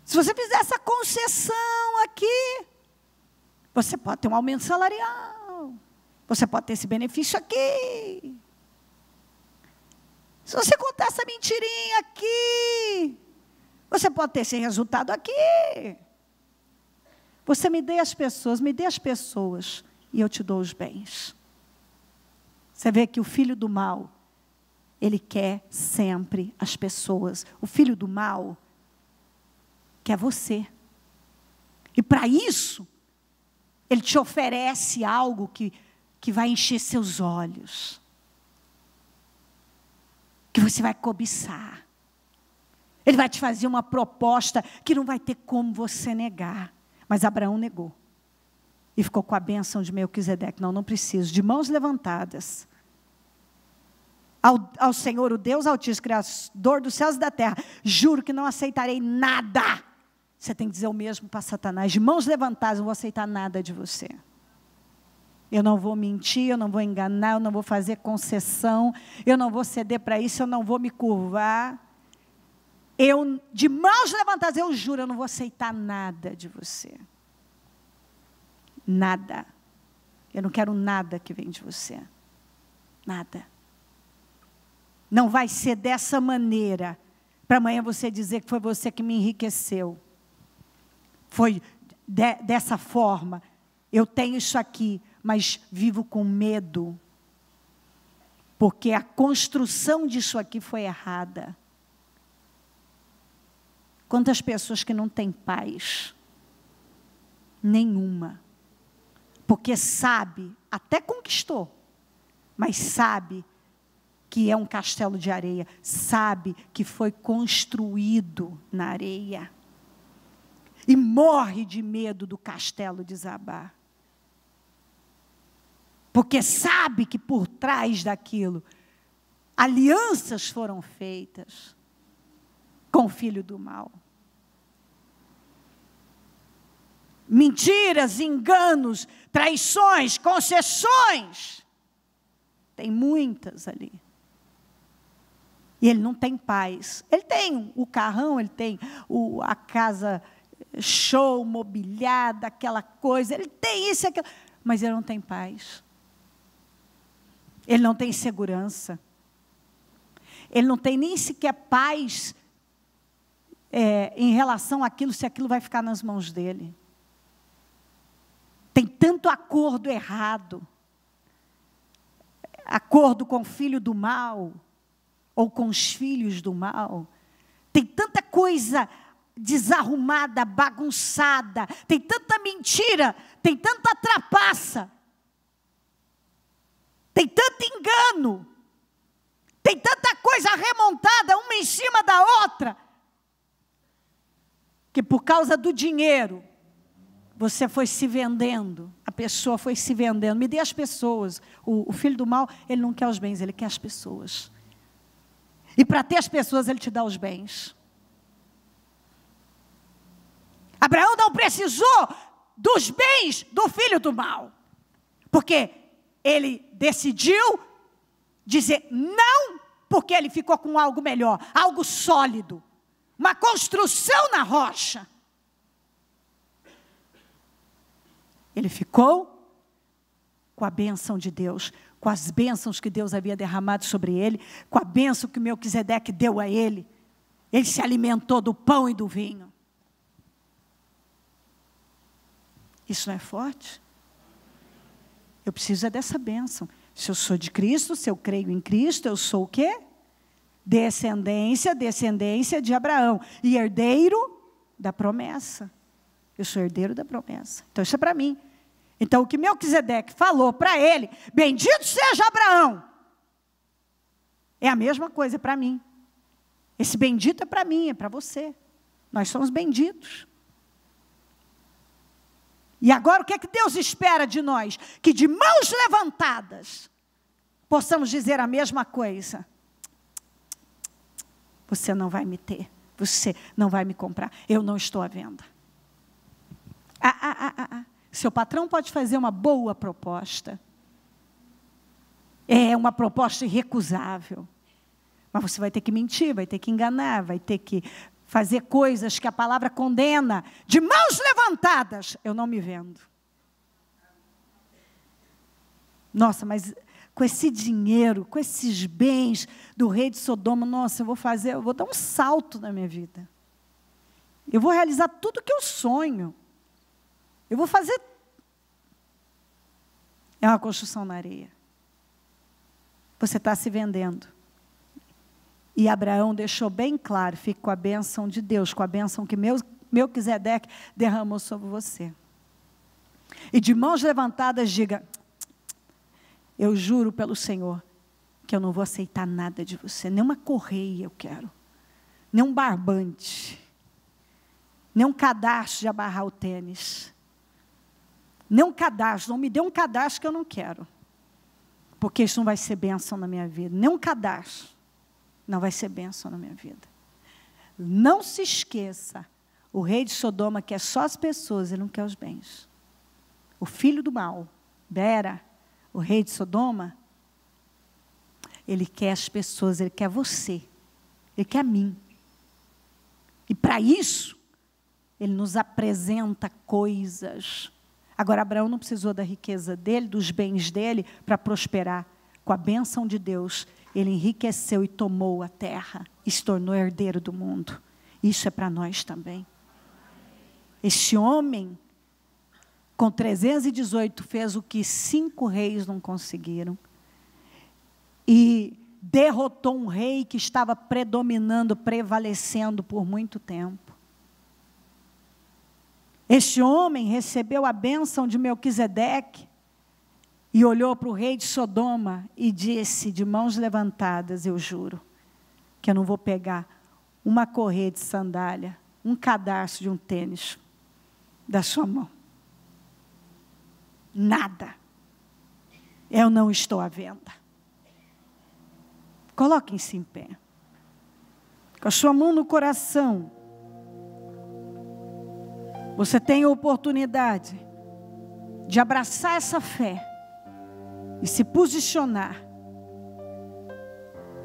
Se você fizer essa concessão aqui, você pode ter um aumento salarial. Você pode ter esse benefício aqui. Se você contar essa mentirinha aqui, você pode ter esse resultado aqui. Você me dê as pessoas, e eu te dou os bens. Você vê que o filho do mal, ele quer sempre as pessoas. O filho do mal quer você. E para isso, ele te oferece algo que vai encher seus olhos. Que você vai cobiçar. Ele vai te fazer uma proposta que não vai ter como você negar. Mas Abraão negou. E ficou com a bênção de Melquisedeque. Não preciso. De mãos levantadas. Ao Senhor, o Deus Altíssimo, Criador dos céus e da terra. Juro que não aceitarei nada. Você tem que dizer o mesmo para Satanás. De mãos levantadas, eu não vou aceitar nada de você. Eu não vou mentir, eu não vou enganar, eu não vou fazer concessão. Eu não vou ceder para isso, eu não vou me curvar. De mãos levantadas, eu juro, eu não vou aceitar nada de você. Nada. Eu não quero nada que vem de você. Nada. Não vai ser dessa maneira, para amanhã você dizer que foi você que me enriqueceu. Foi dessa forma. Eu tenho isso aqui, mas vivo com medo. Porque a construção disso aqui foi errada. Quantas pessoas que não têm paz? Nenhuma. Porque sabe, até conquistou, mas sabe que é um castelo de areia. Sabe que foi construído na areia. E morre de medo do castelo desabar. Porque sabe que por trás daquilo, alianças foram feitas com o filho do mal. Mentiras, enganos, traições, concessões. Tem muitas ali. E ele não tem paz. Ele tem o carrão, ele tem a casa show, mobiliada, aquela coisa. Ele tem isso e aquilo. Mas ele não tem paz. Ele não tem segurança. Ele não tem nem sequer paz em relação àquilo, se aquilo vai ficar nas mãos dele. Tem tanto acordo errado. Acordo com o filho do mal, ou com os filhos do mal. Tem tanta coisa desarrumada, bagunçada. Tem tanta mentira, tem tanta trapaça. Tem tanto engano. Tem tanta coisa remontada, uma em cima da outra. Que por causa do dinheiro, você foi se vendendo. A pessoa foi se vendendo. Me dê as pessoas. O filho do mal, ele não quer os bens, ele quer as pessoas. E para ter as pessoas, ele te dá os bens. Abraão não precisou dos bens do filho do mal. Porque ele decidiu dizer não, porque ele ficou com algo melhor, algo sólido. Uma construção na rocha. Ele ficou com a bênção de Deus, com as bênçãos que Deus havia derramado sobre ele, com a bênção que Melquisedeque deu a ele. Ele se alimentou do pão e do vinho. Isso não é forte? Eu preciso dessa bênção. Se eu sou de Cristo, se eu creio em Cristo, eu sou o quê? Descendência de Abraão. E herdeiro da promessa. Eu sou herdeiro da promessa. Então isso é para mim. Então o que Melquisedeque falou para ele, bendito seja Abraão, é a mesma coisa para mim. Esse bendito é para mim, é para você. Nós somos benditos. E agora o que é que Deus espera de nós? Que de mãos levantadas, possamos dizer a mesma coisa. Você não vai me ter, você não vai me comprar, eu não estou à venda. Seu patrão pode fazer uma boa proposta. É uma proposta irrecusável. Mas você vai ter que mentir, vai ter que enganar, vai ter que fazer coisas que a palavra condena. De mãos levantadas, eu não me vendo. Nossa, mas com esse dinheiro, com esses bens do rei de Sodoma, nossa, eu vou dar um salto na minha vida. Eu vou realizar tudo que eu sonho. Eu vou fazer. É uma construção na areia. Você está se vendendo. E Abraão deixou bem claro, fique com a bênção de Deus, com a bênção que Melquisedeque derramou sobre você. E de mãos levantadas diga, eu juro pelo Senhor, que eu não vou aceitar nada de você, nem uma correia eu quero, nem um barbante, nem um cadastro de amarrar o tênis. Nem um cadastro, não me dê um cadastro que eu não quero. Porque isso não vai ser bênção na minha vida. Nem um cadastro não vai ser bênção na minha vida. Não se esqueça, o rei de Sodoma quer só as pessoas, ele não quer os bens. O filho do mal, Bera, o rei de Sodoma, ele quer as pessoas, ele quer você, ele quer a mim. E para isso, ele nos apresenta coisas. Agora, Abraão não precisou da riqueza dele, dos bens dele, para prosperar. Com a bênção de Deus, ele enriqueceu e tomou a terra, e se tornou herdeiro do mundo. Isso é para nós também. Este homem, com 318, fez o que 5 reis não conseguiram. E derrotou um rei que estava predominando, prevalecendo por muito tempo. Este homem recebeu a bênção de Melquisedeque e olhou para o rei de Sodoma e disse, de mãos levantadas, eu juro, que eu não vou pegar uma correia de sandália, um cadarço de um tênis da sua mão. Nada. Eu não estou à venda. Coloquem-se em pé. Com a sua mão no coração. Você tem a oportunidade de abraçar essa fé e se posicionar.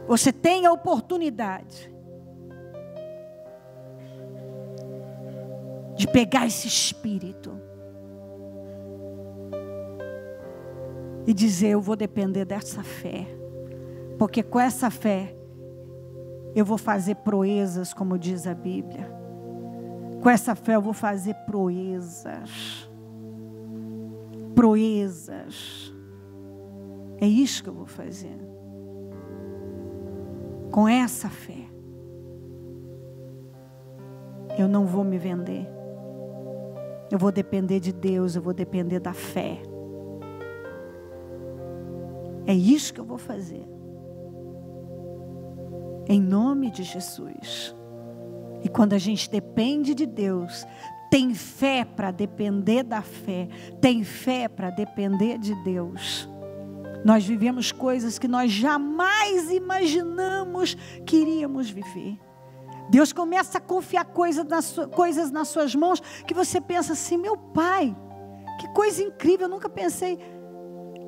Você tem a oportunidade de pegar esse espírito e dizer: eu vou depender dessa fé, porque com essa fé eu vou fazer proezas, como diz a Bíblia. Com essa fé eu vou fazer proezas. Proezas. É isso que eu vou fazer. Com essa fé. Eu não vou me vender. Eu vou depender de Deus, eu vou depender da fé. É isso que eu vou fazer. Em nome de Jesus. E quando a gente depende de Deus, tem fé para depender da fé, tem fé para depender de Deus. Nós vivemos coisas que nós jamais imaginamos que iríamos viver. Deus começa a confiar coisas nas suas mãos, que você pensa assim: meu Pai, que coisa incrível, eu nunca pensei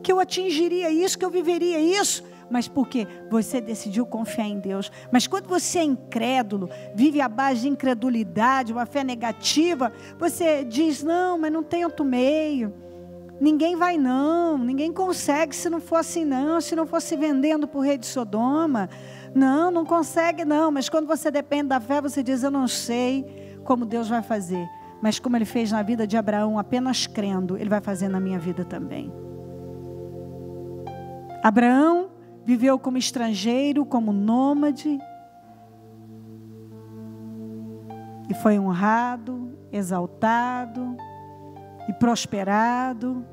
que eu atingiria isso, que eu viveria isso. Mas por quê? Você decidiu confiar em Deus. Mas quando você é incrédulo, vive à base de incredulidade, uma fé negativa, você diz: não, mas não tem outro meio. Ninguém vai não, ninguém consegue se não for assim não, se não fosse vendendo por rei de Sodoma. Não, não consegue não. Mas quando você depende da fé, você diz: eu não sei como Deus vai fazer. Mas como Ele fez na vida de Abraão, apenas crendo, Ele vai fazer na minha vida também. Abraão viveu como estrangeiro, como nômade. E foi honrado, exaltado e prosperado.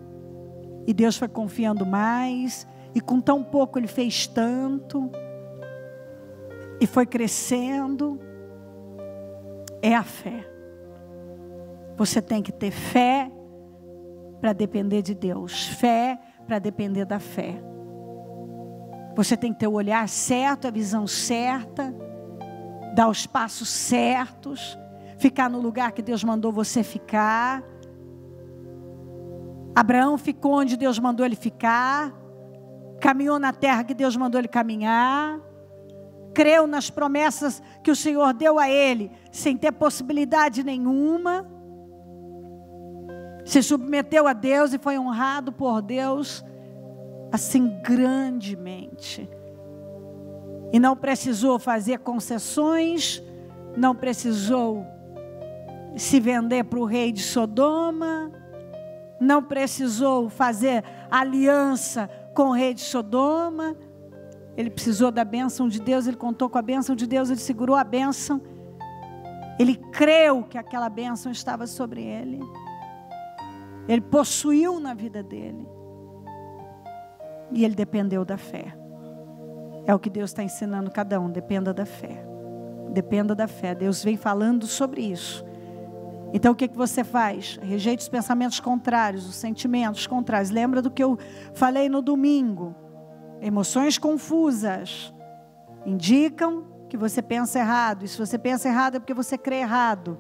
E Deus foi confiando mais. E com tão pouco ele fez tanto. E foi crescendo. É a fé. Você tem que ter fé para depender de Deus. Fé para depender da fé. Você tem que ter o olhar certo, a visão certa, dar os passos certos, ficar no lugar que Deus mandou você ficar. Abraão ficou onde Deus mandou ele ficar, caminhou na terra que Deus mandou ele caminhar, creu nas promessas que o Senhor deu a ele, sem ter possibilidade nenhuma, se submeteu a Deus e foi honrado por Deus, assim grandemente. E não precisou fazer concessões, não precisou se vender para o rei de Sodoma, não precisou fazer aliança com o rei de Sodoma. Ele precisou da bênção de Deus, ele contou com a bênção de Deus, ele segurou a bênção, ele creu que aquela bênção estava sobre ele, ele possuiu na vida dele. E ele dependeu da fé. É o que Deus está ensinando cada um. Dependa da fé. Dependa da fé. Deus vem falando sobre isso. Então o que você faz? Rejeite os pensamentos contrários, os sentimentos contrários. Lembra do que eu falei no domingo? Emoções confusas indicam que você pensa errado. E se você pensa errado é porque você crê errado.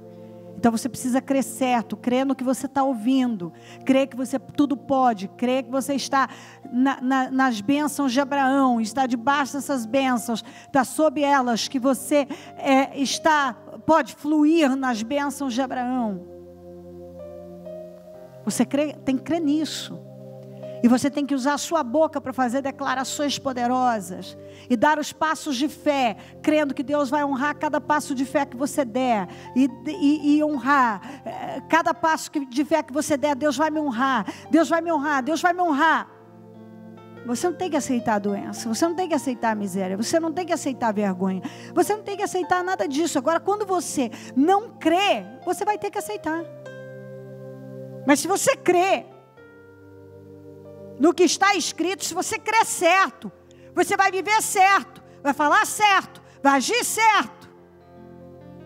Então você precisa crer certo, crer no que você está ouvindo, crer que você tudo pode, crer que você está nas bênçãos de Abraão, está debaixo dessas bênçãos, está sob elas, que você pode fluir nas bênçãos de Abraão. Você tem que crer nisso. E você tem que usar a sua boca para fazer declarações poderosas. E dar os passos de fé, crendo que Deus vai honrar cada passo de fé que você der. E honrar. Cada passo de fé que você der, Deus vai me honrar. Deus vai me honrar, Deus vai me honrar. Você não tem que aceitar a doença. Você não tem que aceitar a miséria. Você não tem que aceitar a vergonha. Você não tem que aceitar nada disso. Agora, quando você não crê, você vai ter que aceitar. Mas se você crê no que está escrito, se você crer certo, você vai viver certo, vai falar certo, vai agir certo,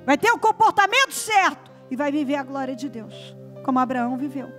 vai ter o comportamento certo e vai viver a glória de Deus, como Abraão viveu.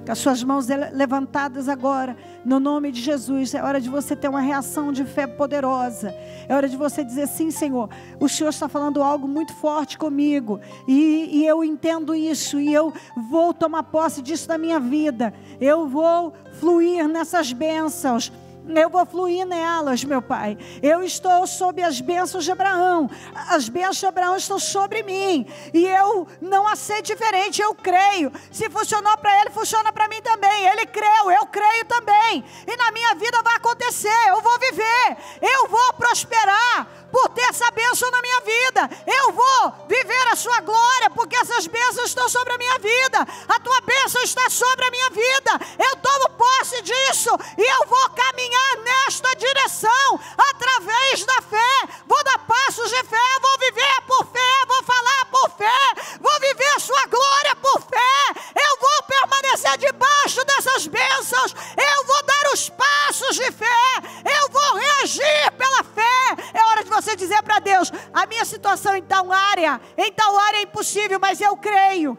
com as suas mãos levantadas agora, no nome de Jesus. É hora de você ter uma reação de fé poderosa. É hora de você dizer: sim, Senhor, o Senhor está falando algo muito forte comigo, e eu entendo isso, e eu vou tomar posse disso na minha vida. Eu vou fluir nessas bênçãos. Eu vou fluir nelas, meu Pai. Eu estou sob as bênçãos de Abraão. As bênçãos de Abraão estão sobre mim. E eu não aceito diferente, eu creio. Se funcionou para ele, funciona para mim também. Ele creu, eu creio também. E na minha vida vai acontecer, eu vou viver. Eu vou prosperar por ter essa bênção na minha vida. Eu vou viver a sua glória, porque essas bênçãos estão sobre a minha vida. A tua bênção está sobre a minha vida. Eu tomo posse disso e eu vou caminhar nesta direção, através da fé. Vou dar passos de fé, vou viver por fé, vou falar por fé, vou viver a sua glória por fé. Eu vou permanecer debaixo dessas bênçãos. Eu vou dar os passos de fé. Eu vou reagir pela fé. É hora de você dizer para Deus: a minha situação em tal área é impossível, mas eu creio.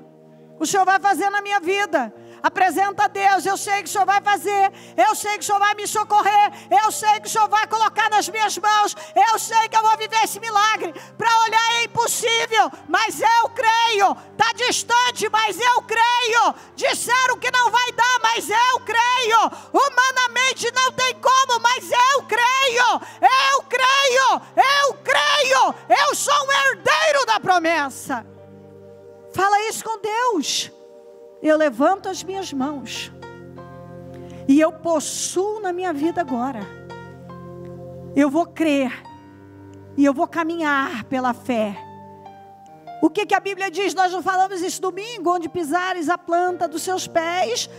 O Senhor vai fazer na minha vida. Apresenta a Deus: eu sei que o Senhor vai fazer, eu sei que o Senhor vai me socorrer, eu sei que o Senhor vai colocar nas minhas mãos, eu sei que eu vou viver esse milagre. Para olhar é impossível, mas eu creio. Está distante, mas eu creio. Disseram que não vai dar, mas eu creio. Humanamente não tem como, mas eu creio. Eu creio, eu creio. Eu sou um herdeiro da promessa. Fala isso com Deus. Eu levanto as minhas mãos e eu possuo na minha vida agora. Eu vou crer e eu vou caminhar pela fé. O que a Bíblia diz? Nós não falamos isso domingo: onde pisares a planta dos seus pés,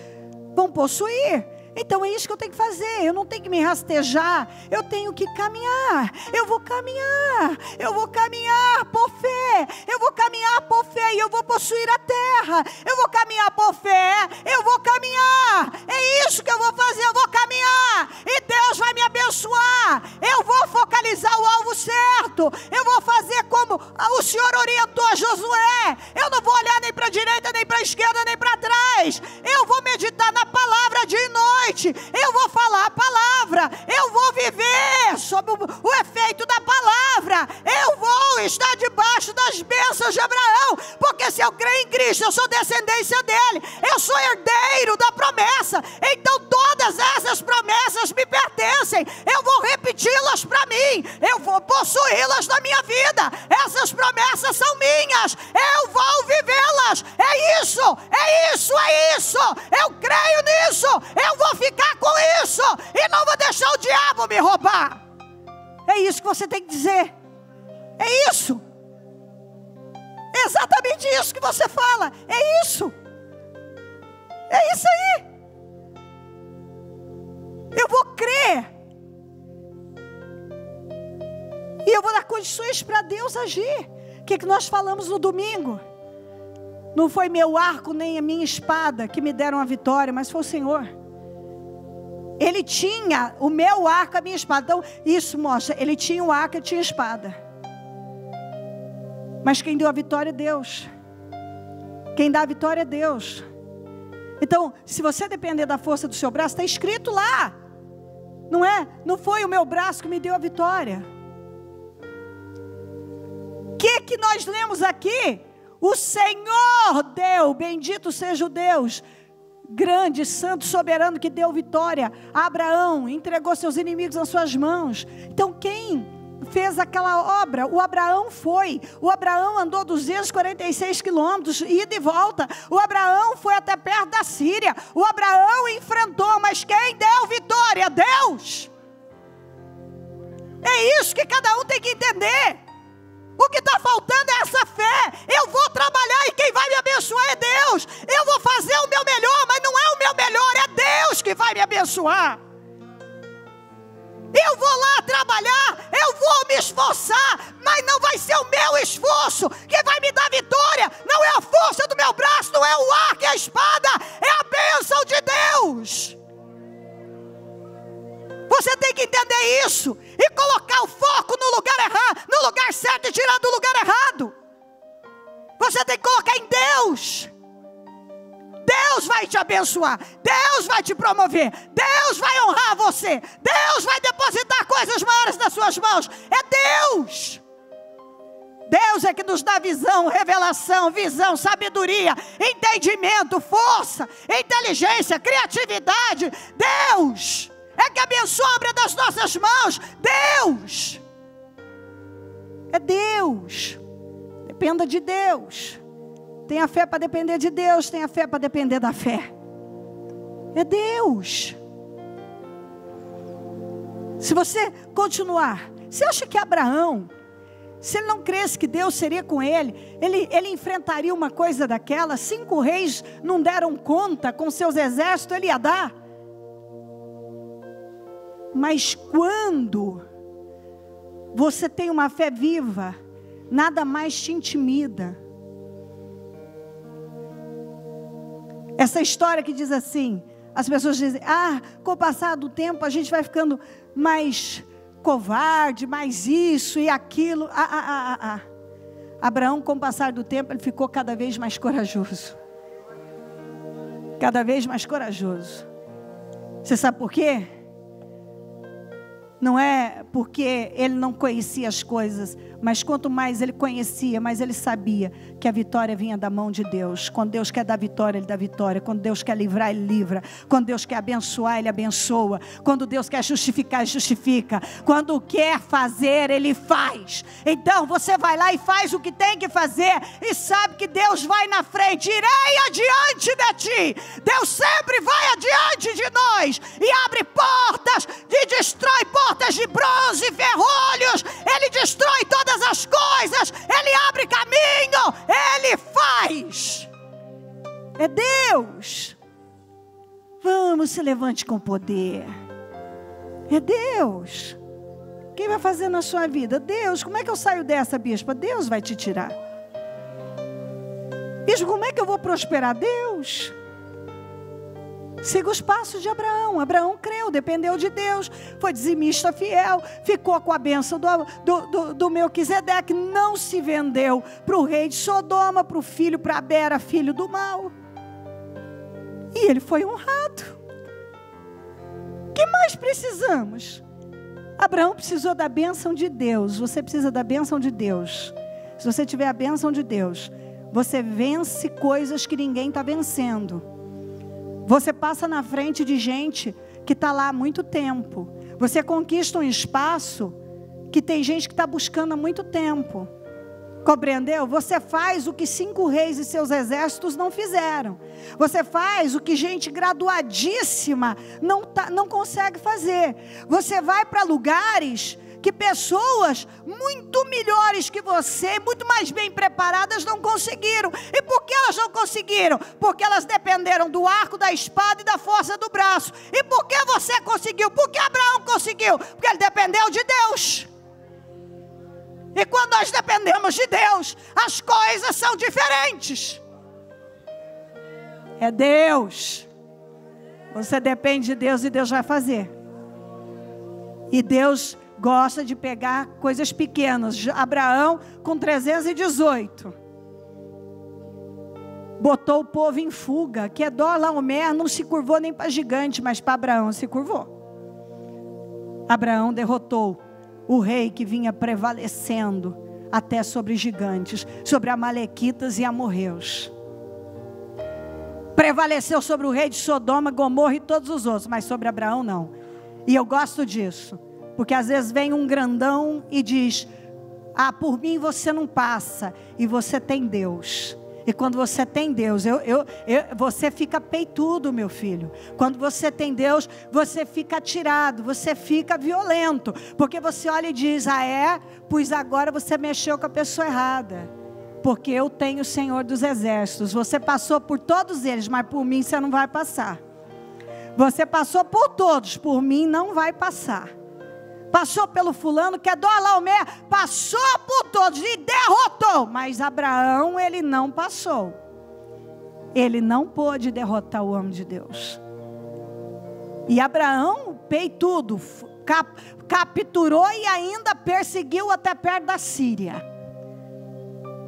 vão possuir. Então é isso que eu tenho que fazer. Eu não tenho que me rastejar, eu tenho que caminhar. Eu vou caminhar por fé. Eu vou caminhar por fé e eu vou possuir a terra. Eu vou caminhar por fé, eu vou caminhar. É isso que eu vou fazer, eu vou caminhar e Deus vai me abençoar. Eu vou focalizar o alvo certo. Eu vou fazer como o Senhor orientou a Josué. Eu não vou olhar nem para a direita, nem para a esquerda, nem para trás. Eu vou meditar na palavra dia e noite. Eu vou falar a palavra. Eu vou viver sob o efeito da palavra. Eu vou estar debaixo das bênçãos de Abraão, porque se eu creio em Cristo, eu sou descendência dele, eu sou herdeiro da promessa. Então todas essas promessas me pertencem. Eu vou repeti-las para mim, eu vou possuí-las na minha vida. Essas promessas são minhas, eu vou vivê-las. É isso, é isso, é isso. Eu creio nisso, eu vou ficar com isso e não vou deixar o diabo me roubar. É isso que você tem que dizer. É isso. É exatamente isso que você fala. É isso. É isso aí. Eu vou crer. E eu vou dar condições para Deus agir. O que nós falamos no domingo? Não foi meu arco nem a minha espada que me deram a vitória, mas foi o Senhor. Ele tinha o meu arco, a minha espada. Então isso mostra, ele tinha o arco e tinha a espada. Mas quem deu a vitória é Deus. Quem dá a vitória é Deus. Então, se você depender da força do seu braço, está escrito lá. Não é? Não foi o meu braço que me deu a vitória. O que nós lemos aqui? O Senhor deu, bendito seja o Deus grande, santo, soberano, que deu vitória a Abraão, entregou seus inimigos nas suas mãos. Então quem fez aquela obra? O Abraão foi. O Abraão andou 246 quilômetros, ida e volta. O Abraão foi até perto da Síria. O Abraão enfrentou, mas quem deu vitória? Deus. É isso que cada um tem que entender. O que está faltando é essa fé. Eu vou trabalhar e quem vai me abençoar é Deus. Eu vou fazer o meu melhor, mas não é o meu melhor, é Deus que vai me abençoar. Eu vou lá trabalhar, eu vou me esforçar, mas não vai ser o meu esforço que vai me dar vitória. Não é a força do meu braço, não é o arco e a espada, é a bênção de Deus. Você tem que entender isso e colocar o foco no lugar errado, no lugar certo e tirar do lugar errado. Você tem que colocar em Deus. Deus vai te abençoar, Deus vai te promover, Deus vai honrar você, Deus vai depositar coisas maiores nas suas mãos. É Deus. Deus é que nos dá visão, revelação, visão, sabedoria, entendimento, força, inteligência, criatividade. Deus é que abençoa a obra das nossas mãos. Deus. É Deus. Dependa de Deus. Tenha fé para depender de Deus, tenha fé para depender da fé. É Deus. Se você continuar, você acha que Abraão, se ele não cresce que Deus seria com ele enfrentaria uma coisa daquela? 5 reis não deram conta com seus exércitos, ele ia dar. Mas quando você tem uma fé viva, nada mais te intimida. Essa história que diz assim, as pessoas dizem, com o passar do tempo a gente vai ficando mais covarde, mais isso e aquilo. Abraão, com o passar do tempo, ele ficou cada vez mais corajoso. Cada vez mais corajoso. Você sabe por quê? Não é porque ele não conhecia as coisas, mas quanto mais ele conhecia, mais ele sabia que a vitória vinha da mão de Deus. Quando Deus quer dar vitória, Ele dá vitória. Quando Deus quer livrar, Ele livra. Quando Deus quer abençoar, Ele abençoa. Quando Deus quer justificar, Ele justifica. Quando quer fazer, Ele faz. Então você vai lá e faz o que tem que fazer e sabe que Deus vai na frente. Irei adiante de ti. Deus sempre vai adiante de nós e abre portas e destrói portas de bronze e ferrolhos. Ele destrói todas as coisas. Ele abre caminho. Ele faz. É Deus. Vamos, se levante com poder. É Deus. Quem vai fazer na sua vida? Deus. Como é que eu saio dessa, bispa? Deus vai te tirar. Bispo, como é que eu vou prosperar? Deus. Siga os passos de Abraão. Abraão creu, dependeu de Deus, foi dizimista fiel, ficou com a bênção do Melquisedeque, não se vendeu para o rei de Sodoma, para o filho, para Abera, filho do mal. E ele foi honrado. O que mais precisamos? Abraão precisou da bênção de Deus. Você precisa da bênção de Deus. Se você tiver a bênção de Deus, você vence coisas que ninguém está vencendo. Você passa na frente de gente que está lá há muito tempo. Você conquista um espaço que tem gente que está buscando há muito tempo. Compreendeu? Você faz o que 5 reis e seus exércitos não fizeram. Você faz o que gente graduadíssima não consegue fazer. Você vai para lugares que pessoas muito melhores que você, muito mais bem preparadas, não conseguiram. E por que elas não conseguiram? Porque elas dependeram do arco, da espada e da força do braço. E por que você conseguiu? Por que Abraão conseguiu? Porque ele dependeu de Deus. E quando nós dependemos de Deus, as coisas são diferentes. É Deus. Você depende de Deus e Deus vai fazer. E Deus gosta de pegar coisas pequenas. Abraão, com 318, botou o povo em fuga. Quedorlaomer não se curvou nem para gigante, mas para Abraão se curvou. Abraão derrotou o rei que vinha prevalecendo até sobre gigantes, sobre amalequitas e amorreus. Prevaleceu sobre o rei de Sodoma, Gomorra e todos os outros, mas sobre Abraão não. E eu gosto disso. Porque às vezes vem um grandão e diz, por mim você não passa. E você tem Deus. E quando você tem Deus, você fica peitudo, meu filho. Quando você tem Deus, você fica atirado, você fica violento. Porque você olha e diz, pois agora você mexeu com a pessoa errada. Porque eu tenho o Senhor dos Exércitos. Você passou por todos eles, mas por mim você não vai passar. Você passou por todos, por mim não vai passar. Passou pelo fulano, Quedorlaomer, passou por todos e derrotou. Mas Abraão, ele não passou. Ele não pôde derrotar o homem de Deus. E Abraão, peitudo, capturou e ainda perseguiu até perto da Síria.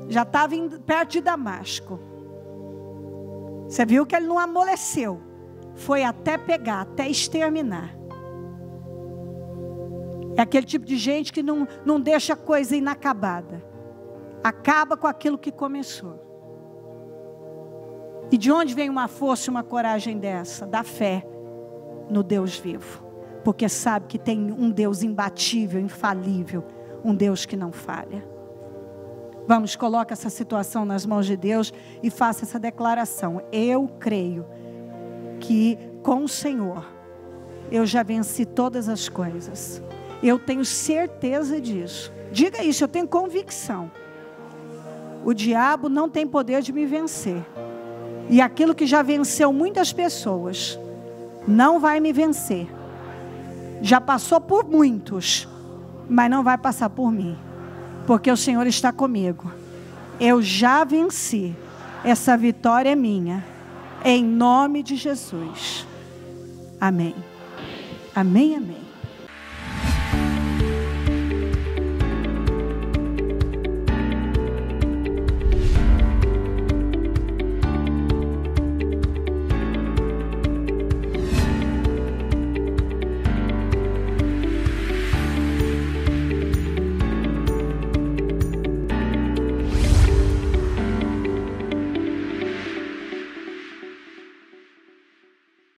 Já estava perto de Damasco. Você viu que ele não amoleceu. Foi até pegar, até exterminar. É aquele tipo de gente que não deixa a coisa inacabada. Acaba com aquilo que começou. E de onde vem uma força e uma coragem dessa? Da fé no Deus vivo. Porque sabe que tem um Deus imbatível, infalível. Um Deus que não falha. Vamos, coloca essa situação nas mãos de Deus e faça essa declaração. Eu creio que com o Senhor eu já venci todas as coisas. Eu tenho certeza disso. Diga isso, eu tenho convicção. O diabo não tem poder de me vencer. E aquilo que já venceu muitas pessoas, não vai me vencer. Já passou por muitos, mas não vai passar por mim. Porque o Senhor está comigo. Eu já venci. Essa vitória é minha. Em nome de Jesus. Amém. Amém, amém.